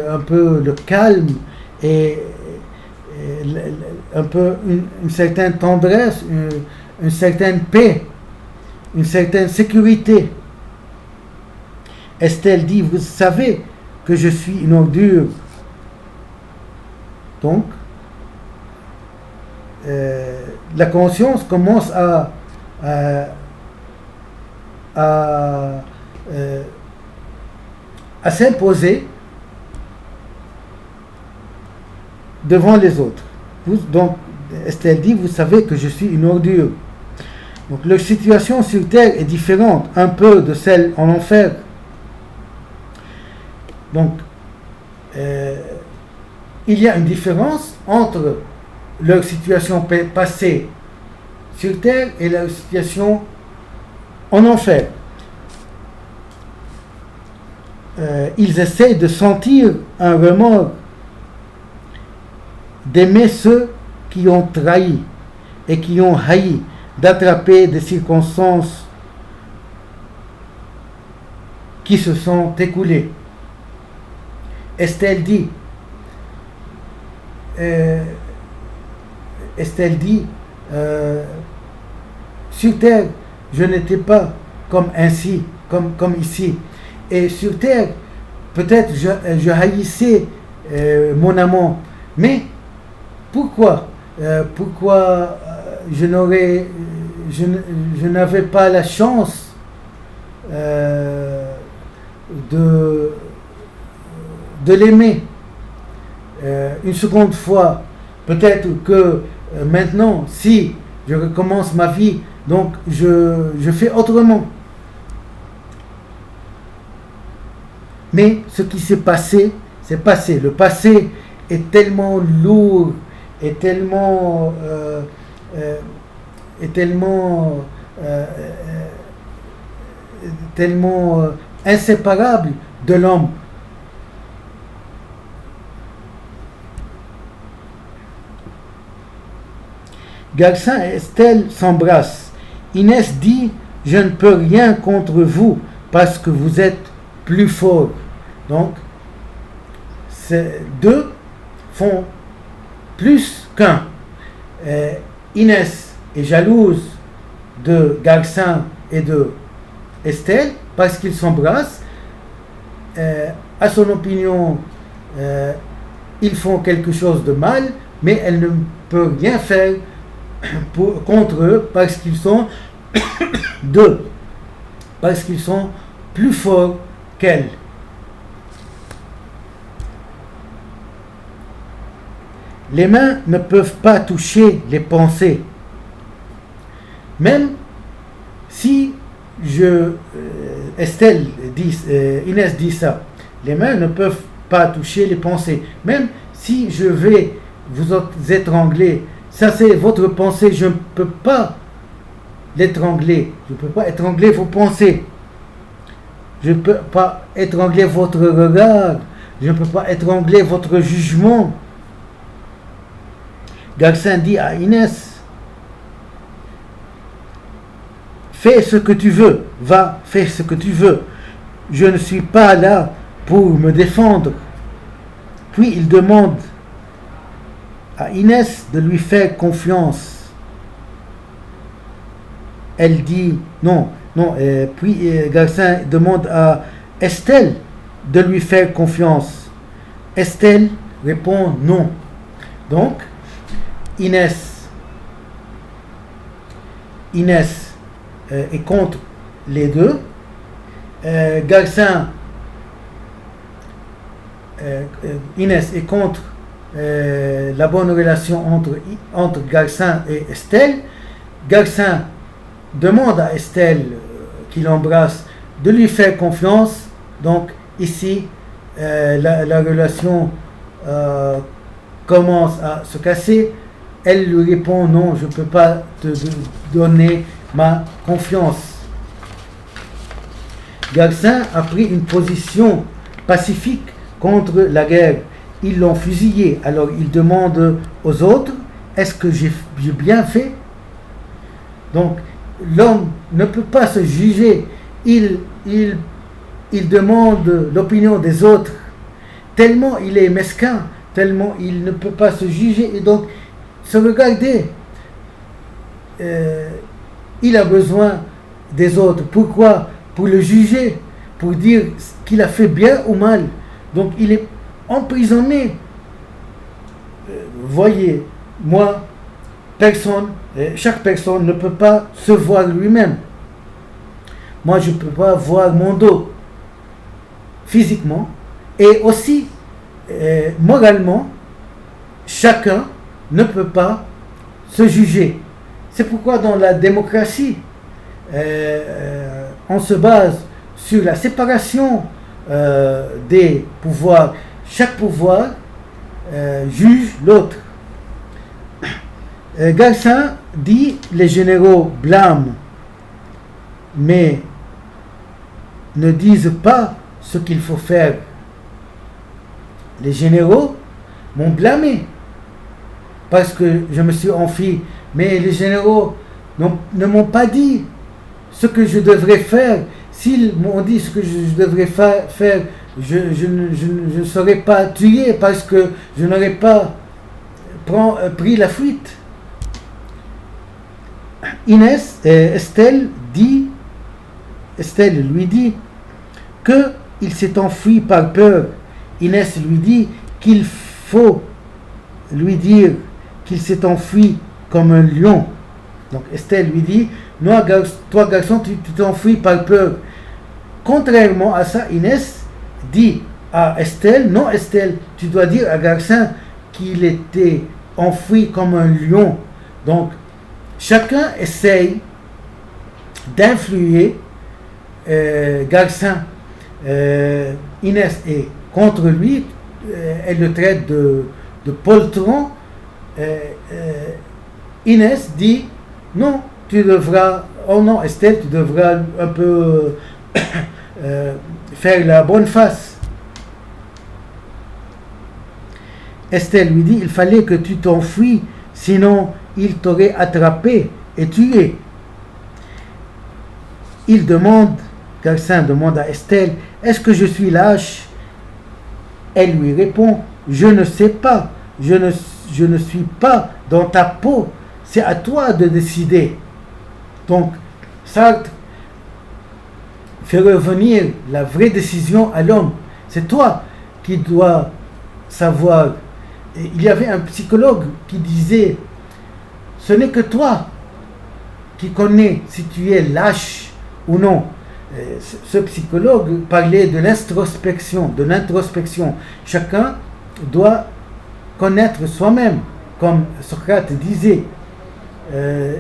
[SPEAKER 1] un peu le calme et un peu une certaine tendresse, une certaine paix, une certaine sécurité. Estelle dit, vous savez que je suis une ordure. Donc, la conscience commence à s'imposer devant les autres. Donc, Estelle dit, vous savez que je suis une ordure. Donc, leur situation sur terre est différente un peu de celle en enfer. Donc, il y a une différence entre leur situation passée sur terre et leur situation en enfer. Ils essaient de sentir un remords, d'aimer ceux qui ont trahi et qui ont haï, d'attraper des circonstances qui se sont écoulées. Estelle dit, sur terre, je n'étais pas comme ainsi, comme ici. Et sur terre, peut-être je haïssais mon amant, mais pourquoi je n'avais pas la chance de l'aimer une seconde fois? Peut-être que maintenant, si je recommence ma vie, donc je fais autrement. Mais ce qui s'est passé, c'est passé. Le passé est tellement lourd, est tellement inséparable de l'homme. Garcin et Estelle s'embrassent. Inès dit: je ne peux rien contre vous parce que vous êtes plus fort. Donc, ces deux font plus qu'un. Inès est jalouse de Garcin et de Estelle parce qu'ils s'embrassent. À son opinion, ils font quelque chose de mal, mais elle ne peut rien faire contre eux parce qu'ils sont deux, parce qu'ils sont plus forts qu'elle. Les mains ne peuvent pas toucher les pensées. Même si Inès dit ça, les mains ne peuvent pas toucher les pensées. Même si je vais vous étrangler, ça c'est votre pensée, je ne peux pas l'étrangler. Je ne peux pas étrangler vos pensées. Je ne peux pas étrangler votre regard. Je ne peux pas étrangler votre jugement. Garcin dit à Inès: fais ce que tu veux, va, fais ce que tu veux. Je ne suis pas là pour me défendre. Puis il demande à Inès de lui faire confiance. Elle dit non. Puis Garcin demande à Estelle de lui faire confiance. Estelle répond non. Donc, Inès est contre les deux. Inès est contre la bonne relation entre Garcin et Estelle. Garcin demande à Estelle qui l'embrasse de lui faire confiance. Donc ici, la relation commence à se casser. Elle lui répond non, je ne peux pas te donner ma confiance. Garcin a pris une position pacifique contre la guerre. Ils l'ont fusillé. Alors il demande aux autres: est-ce que j'ai bien fait? Donc l'homme ne peut pas se juger. Il demande l'opinion des autres. Tellement il est mesquin, tellement il ne peut pas se juger. Et donc, se regarder. Il a besoin des autres. Pourquoi? Pour le juger, pour dire qu'il a fait bien ou mal. Donc il est emprisonné. Voyez, moi, chaque personne ne peut pas se voir lui-même. Moi, je ne peux pas voir mon dos physiquement. Et aussi, moralement, chacun ne peut pas se juger. C'est pourquoi dans la démocratie, on se base sur la séparation des pouvoirs. Chaque pouvoir juge l'autre. Garcin dit: les généraux blâment, mais ne disent pas ce qu'il faut faire. Les généraux m'ont blâmé parce que je me suis enfui, mais les généraux ne m'ont pas dit ce que je devrais faire. S'ils m'ont dit ce que je devrais faire, je ne serais pas tué parce que je n'aurais pas pris la fuite. Estelle dit Estelle lui dit qu'il s'est enfui par peur. Inès lui dit qu'il faut lui dire qu'il s'est enfui comme un lion. Donc Estelle lui dit, non, toi garçon, tu t'enfuis par peur. Contrairement à ça, Inès dit à Estelle, non Estelle, tu dois dire à Garcin qu'il était enfoui comme un lion. Donc chacun essaye d'influer Garcin. Inès est contre lui, elle le traite de poltron. Inès dit non, tu devras, oh non Estelle, tu devras un peu faire la bonne face. Estelle lui dit, il fallait que tu t'enfuis, sinon il t'aurait attrapé et tué. Garcin demande à Estelle, est-ce que je suis lâche? Elle lui répond, je ne sais pas, je ne suis pas dans ta peau, c'est à toi de décider. Donc, Sartre fait revenir la vraie décision à l'homme. C'est toi qui dois savoir. Et il y avait un psychologue qui disait, ce n'est que toi qui connais si tu es lâche ou non. Ce psychologue parlait de l'introspection. Chacun doit connaître soi-même, comme Socrate disait.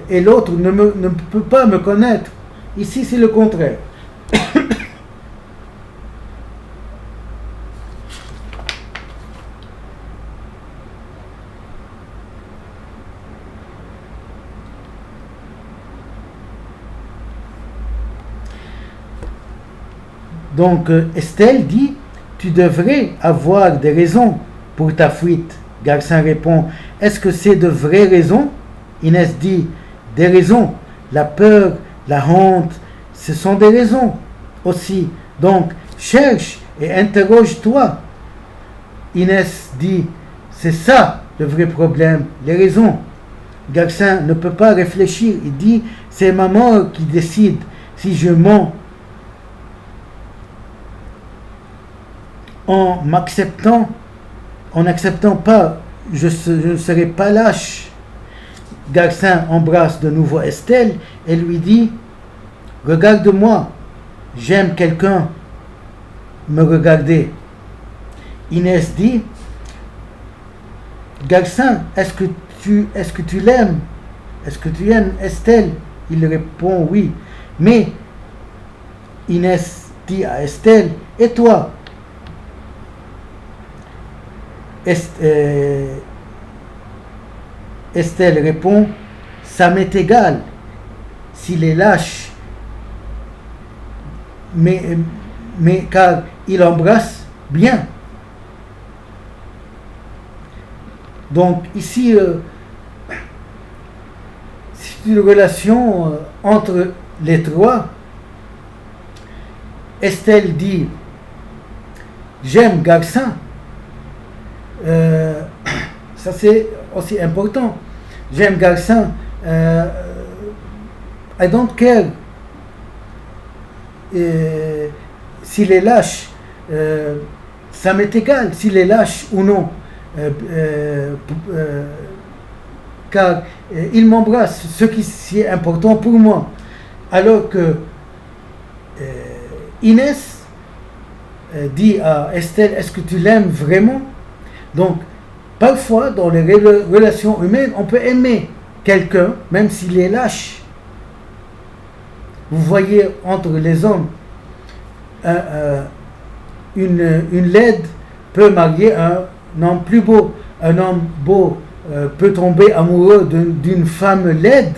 [SPEAKER 1] Et l'autre ne peut pas me connaître. Ici, c'est le contraire. Donc Estelle dit, tu devrais avoir des raisons pour ta fuite. Garcin répond, est-ce que c'est de vraies raisons? Inès dit, des raisons. La peur, la honte, ce sont des raisons aussi. Donc cherche et interroge-toi. Inès dit, c'est ça le vrai problème, les raisons. Garcin ne peut pas réfléchir, il dit, c'est ma mort qui décide si je mens. En n'acceptant pas, je ne serai pas lâche. Garcin embrasse de nouveau Estelle et lui dit, regarde-moi, j'aime quelqu'un me regarder. Inès dit, Garcin, est-ce que tu l'aimes? Est-ce que tu aimes Estelle? Il répond oui. Mais Inès dit à Estelle, et toi? Estelle répond, ça m'est égal s'il est lâche, mais car il embrasse bien. Donc ici, c'est une relation entre les trois. Estelle dit, j'aime Garcin. Ça c'est aussi important. J'aime Garcin. I don't care s'il est lâche. Ça m'est égal s'il est lâche ou non. Car il m'embrasse, ce qui est important pour moi. Alors que Inès dit à Estelle, est-ce que tu l'aimes vraiment? Donc, parfois, dans les relations humaines, on peut aimer quelqu'un, même s'il est lâche. Vous voyez, entre les hommes, une laide peut marier un homme plus beau. Un homme beau peut tomber amoureux d'une femme laide.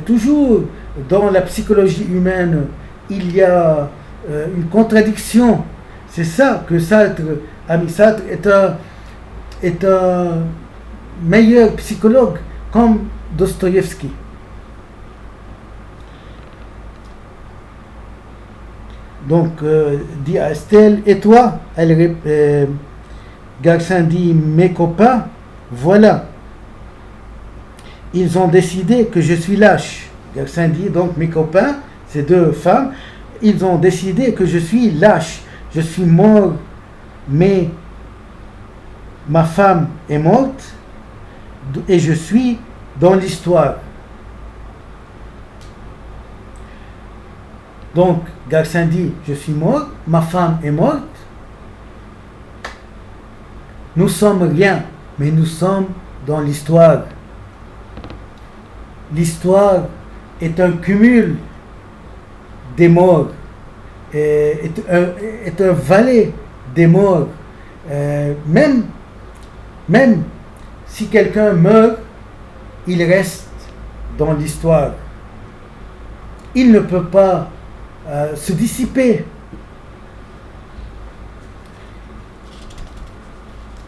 [SPEAKER 1] Toujours, dans la psychologie humaine, il y a une contradiction. C'est ça que Sartre, Ami Sartre, est un meilleur psychologue comme Dostoïevski. Donc, dit à Estelle, et toi? Garcin dit, mes copains, voilà. Ils ont décidé que je suis lâche. Garcin dit, donc mes copains, ces deux femmes, ils ont décidé que je suis lâche, je suis mort, mais ma femme est morte et je suis dans l'histoire. Donc, Garcin dit, je suis mort, ma femme est morte, nous sommes rien, mais nous sommes dans l'histoire. L'histoire est un cumul des morts, est un valet des morts. Même si quelqu'un meurt, il reste dans l'histoire. Il ne peut pas se dissiper.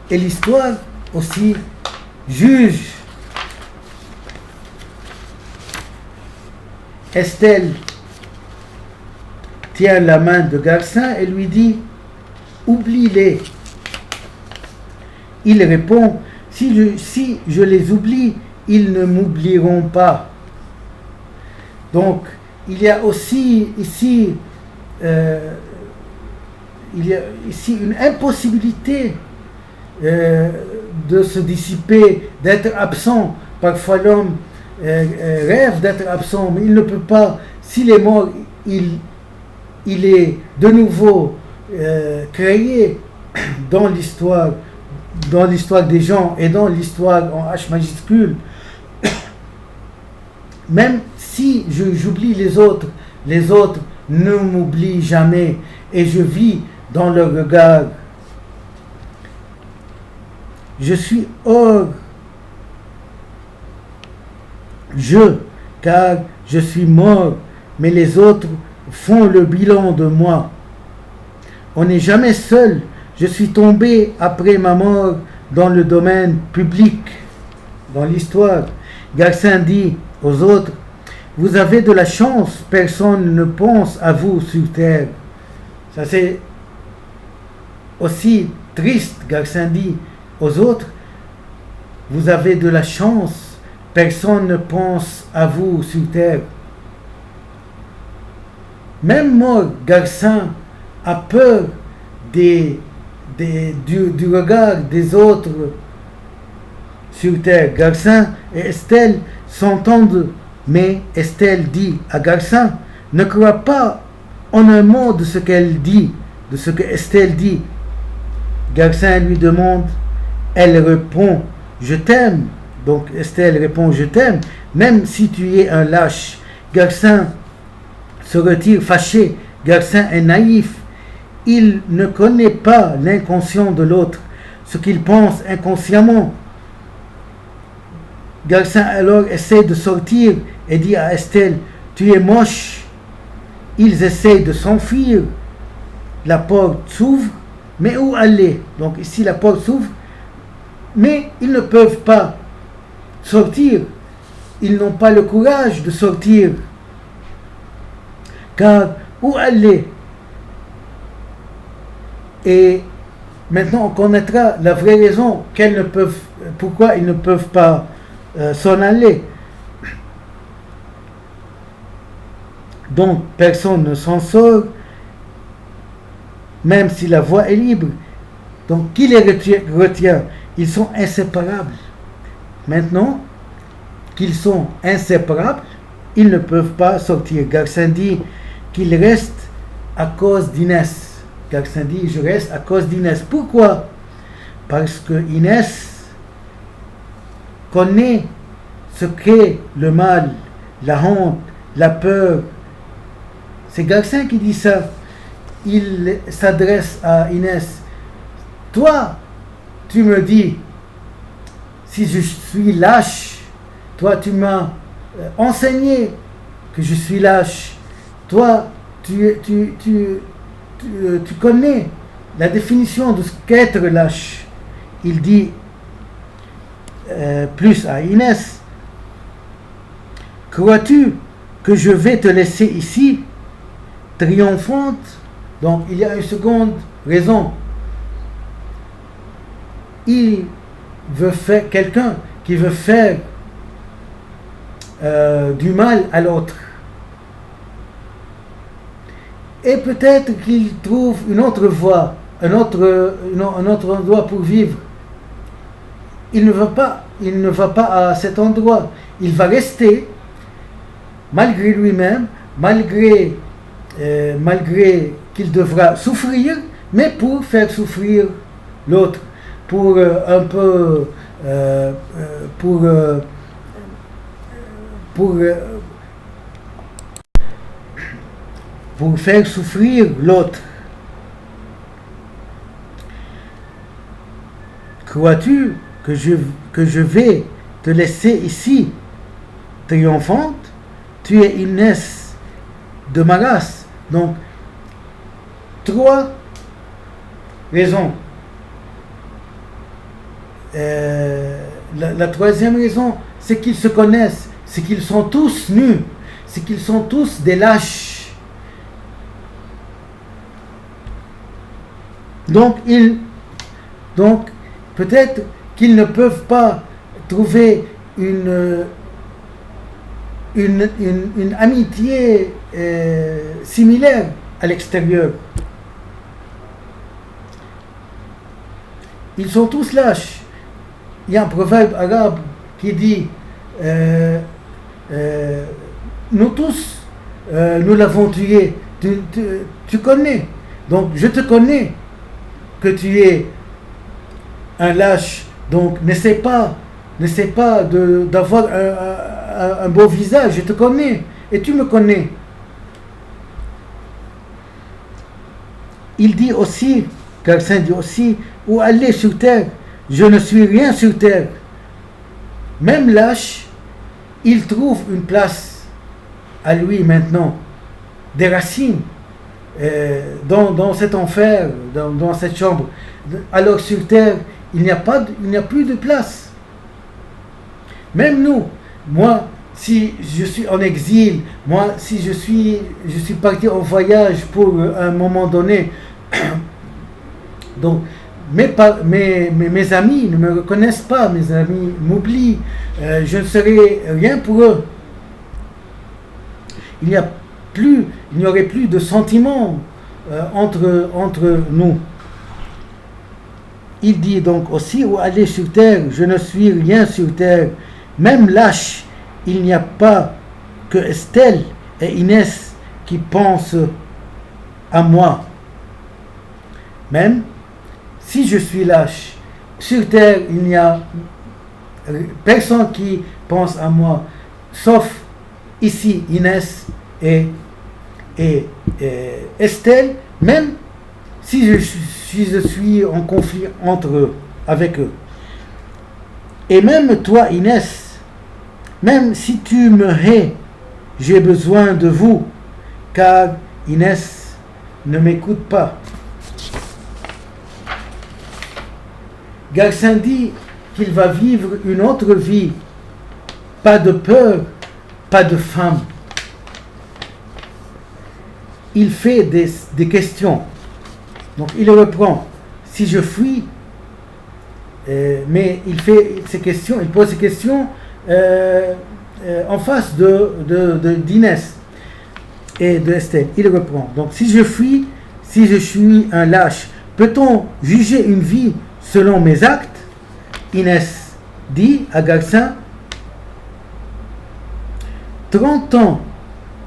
[SPEAKER 1] Et l'histoire aussi juge. Estelle tient la main de Garcin et lui dit « Oublie-les ». Il répond « Si je les oublie, ils ne m'oublieront pas ». Donc, il y a aussi ici une impossibilité de se dissiper, d'être absent. Parfois l'homme rêve d'être absent, mais il ne peut pas. S'il est mort, il est de nouveau créé dans l'histoire des gens et dans l'histoire en H majuscule. Même si j'oublie les autres ne m'oublient jamais et je vis dans leur regard. Je suis hors car je suis mort, mais les autres font le bilan de moi. On n'est jamais seul. Je suis tombé après ma mort dans le domaine public, dans l'histoire. Garcin dit aux autres, vous avez de la chance, personne ne pense à vous sur terre. Ça c'est aussi triste. Garcin dit aux autres, vous avez de la chance, personne ne pense à vous sur terre. Même moi, Garcin, a peur du regard des autres sur terre. Garcin et Estelle s'entendent, mais Estelle dit à Garcin, ne crois pas en un mot de ce qu'elle dit, de ce que Estelle dit. Garcin lui demande, elle répond, je t'aime. Donc Estelle répond, je t'aime, même si tu es un lâche. Garcin se retire fâché. Garcin est naïf. Il ne connaît pas l'inconscient de l'autre, ce qu'il pense inconsciemment. Garcin alors essaie de sortir et dit à Estelle, tu es moche. Ils essayent de s'enfuir. La porte s'ouvre, mais où aller? Donc ici la porte s'ouvre, mais ils ne peuvent pas sortir. Ils n'ont pas le courage de sortir. Car où aller? Et maintenant on connaîtra la vraie raison pourquoi ils ne peuvent pas s'en aller. Donc personne ne s'en sort, même si la voie est libre. Donc qui les retient? Ils sont inséparables. Maintenant qu'ils sont inséparables, ils ne peuvent pas sortir. Garcin dit qu'il reste à cause d'Inès. Garcin dit, je reste à cause d'Inès. Pourquoi? Parce que Inès connaît ce qu'est le mal, la honte, la peur. C'est Garcin qui dit ça. Il s'adresse à Inès. Toi, tu me dis, si je suis lâche, toi tu m'as enseigné que je suis lâche. Toi, tu connais la définition de ce qu'être lâche. Il dit plus à Inès, crois-tu que je vais te laisser ici, triomphante? Donc il y a une seconde raison. Il veut faire quelqu'un qui veut faire du mal à l'autre. Et peut-être qu'il trouve une autre voie, un autre endroit pour vivre. Il ne va pas à cet endroit. Il va rester, malgré lui-même, malgré qu'il devra souffrir, mais pour faire souffrir l'autre, pour un peu, pour faire souffrir l'autre. Crois-tu que je vais te laisser ici, triomphante? Tu es Inès de ma race. Donc, 3 raisons. La troisième raison, c'est qu'ils se connaissent, c'est qu'ils sont tous nus, c'est qu'ils sont tous des lâches. Donc peut-être qu'ils ne peuvent pas trouver une amitié similaire à l'extérieur. Ils sont tous lâches. Il y a un proverbe arabe qui dit nous tous, nous l'avons tué. Tu connais. Donc je te connais que tu es un lâche. Donc n'essaie pas d'avoir un beau visage. Je te connais et tu me connais. Il dit aussi, Garcin dit aussi, où aller sur terre? Je ne suis rien sur terre. Même lâche, il trouve une place à lui maintenant, des racines dans cet enfer, dans cette chambre. Alors sur terre, il n'y a plus de place. Même nous, moi, si je suis en exil, moi, si je suis parti en voyage pour un moment donné, donc mes amis ne me reconnaissent pas, mes amis m'oublient, je ne serai rien pour eux. Il n'y aurait plus de sentiments entre nous. Il dit donc aussi, où aller sur terre, je ne suis rien sur terre, même lâche, il n'y a pas que Estelle et Inès qui pensent à moi. Même si je suis lâche, sur terre, il n'y a personne qui pense à moi, sauf ici Inès et Estelle, même si je suis en conflit avec eux. Et même toi, Inès, même si tu me hais, j'ai besoin de vous, car Inès ne m'écoute pas. Garcin dit qu'il va vivre une autre vie, pas de peur, pas de faim. Il fait des questions. Donc il reprend. Si je fuis, mais il pose ces questions en face d'Inès et de Estelle. Il reprend. Donc si je fuis, si je suis un lâche, peut-on juger une vie selon mes actes? Inès dit à Garcin, 30 ans,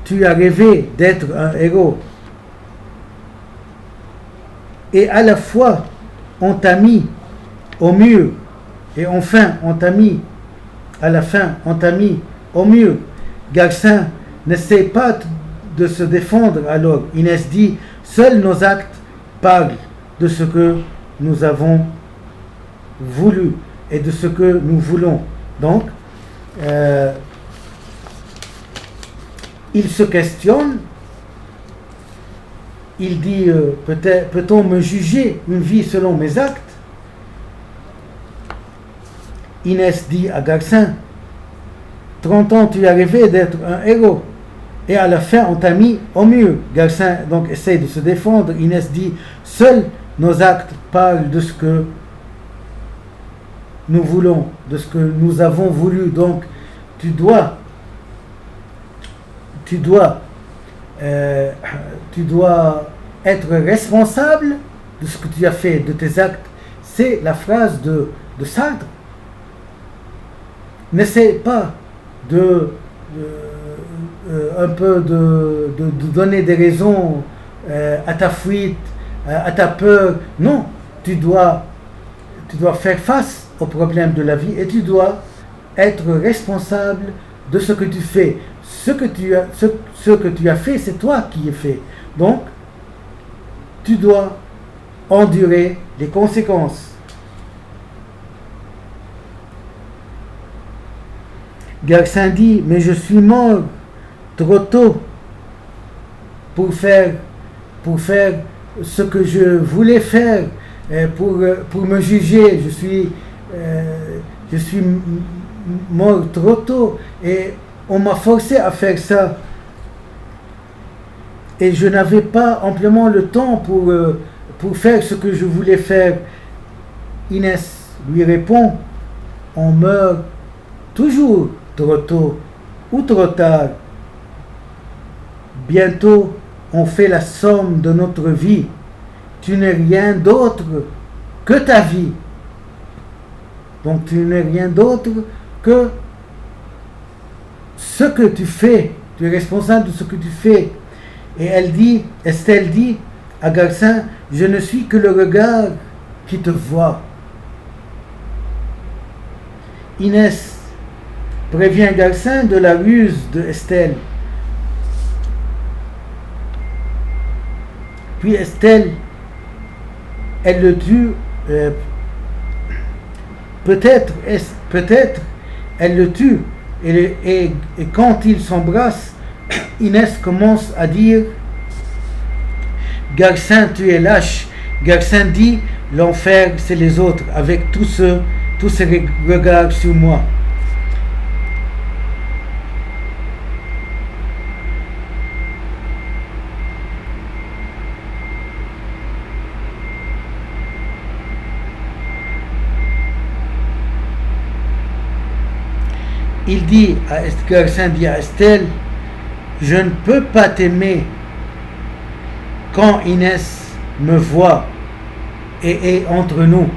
[SPEAKER 1] tu as rêvé d'être un héros. Et à la fois, on t'a mis au mur. Et enfin, à la fin, on t'a mis au mur. Garcin n'essaie pas de se défendre alors. Inès dit, seuls nos actes parlent de ce que nous avons voulu et de ce que nous voulons. Donc, il se questionne. Il dit, peut-on me juger une vie selon mes actes? Inès dit à Garcin, 30 ans tu as rêvé d'être un héros. Et à la fin, on t'a mis au mur. Garcin donc essaie de se défendre. Inès dit, seuls nos actes parlent de ce que nous voulons, de ce que nous avons voulu. Donc, tu dois tu dois être responsable de ce que tu as fait, de tes actes. C'est la phrase de Sartre. N'essaie pas un peu de donner des raisons à ta fuite, à ta peur. Non, tu dois faire face aux problèmes de la vie et tu dois être responsable de ce que tu fais. Ce que tu as fait, c'est toi qui es fait. Donc, tu dois endurer les conséquences. Garcin dit, mais je suis mort trop tôt pour faire ce que je voulais faire, pour me juger. Je suis mort trop tôt et on m'a forcé à faire ça. Et je n'avais pas amplement le temps pour faire ce que je voulais faire. Inès lui répond, on meurt toujours trop tôt ou trop tard. Bientôt, on fait la somme de notre vie. Tu n'es rien d'autre que ta vie. Donc tu n'es rien d'autre que ce que tu fais. Tu es responsable de ce que tu fais. Et Estelle dit à Garcin, je ne suis que le regard qui te voit. Inès prévient Garcin de la ruse de Estelle. Puis Estelle, elle le tue. Peut-être elle le tue. Et quand ils s'embrassent, Inès commence à dire, Garcin, tu es lâche. Garcin dit, l'enfer, c'est les autres, avec tous ces regards sur moi. Il dit, Garcin dit à Estelle, je ne peux pas t'aimer quand Inès me voit et est entre nous.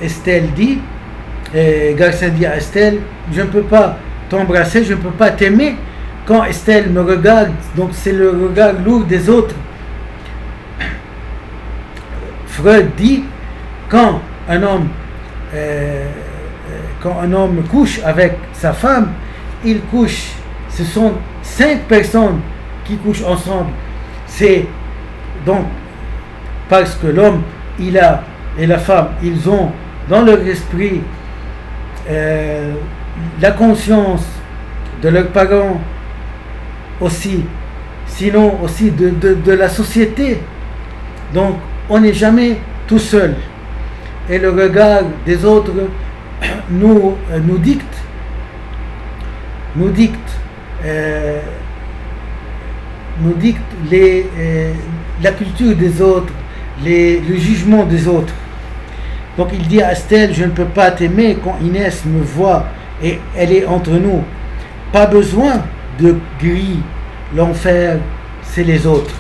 [SPEAKER 1] Estelle dit, Garcin dit à Estelle, je ne peux pas t'embrasser, je ne peux pas t'aimer quand Estelle me regarde. Donc c'est le regard lourd des autres. Freud dit, quand un homme couche avec sa femme, ce sont 5 personnes qui couchent ensemble. C'est donc parce que l'homme et la femme, ils ont dans leur esprit la conscience de leurs parents aussi, sinon aussi de la société. Donc on n'est jamais tout seul. Et le regard des autres nous dicte la culture des autres, le jugement des autres. Donc il dit à Estelle, je ne peux pas t'aimer quand Inès me voit et elle est entre nous. Pas besoin de grille, l'enfer, c'est les autres.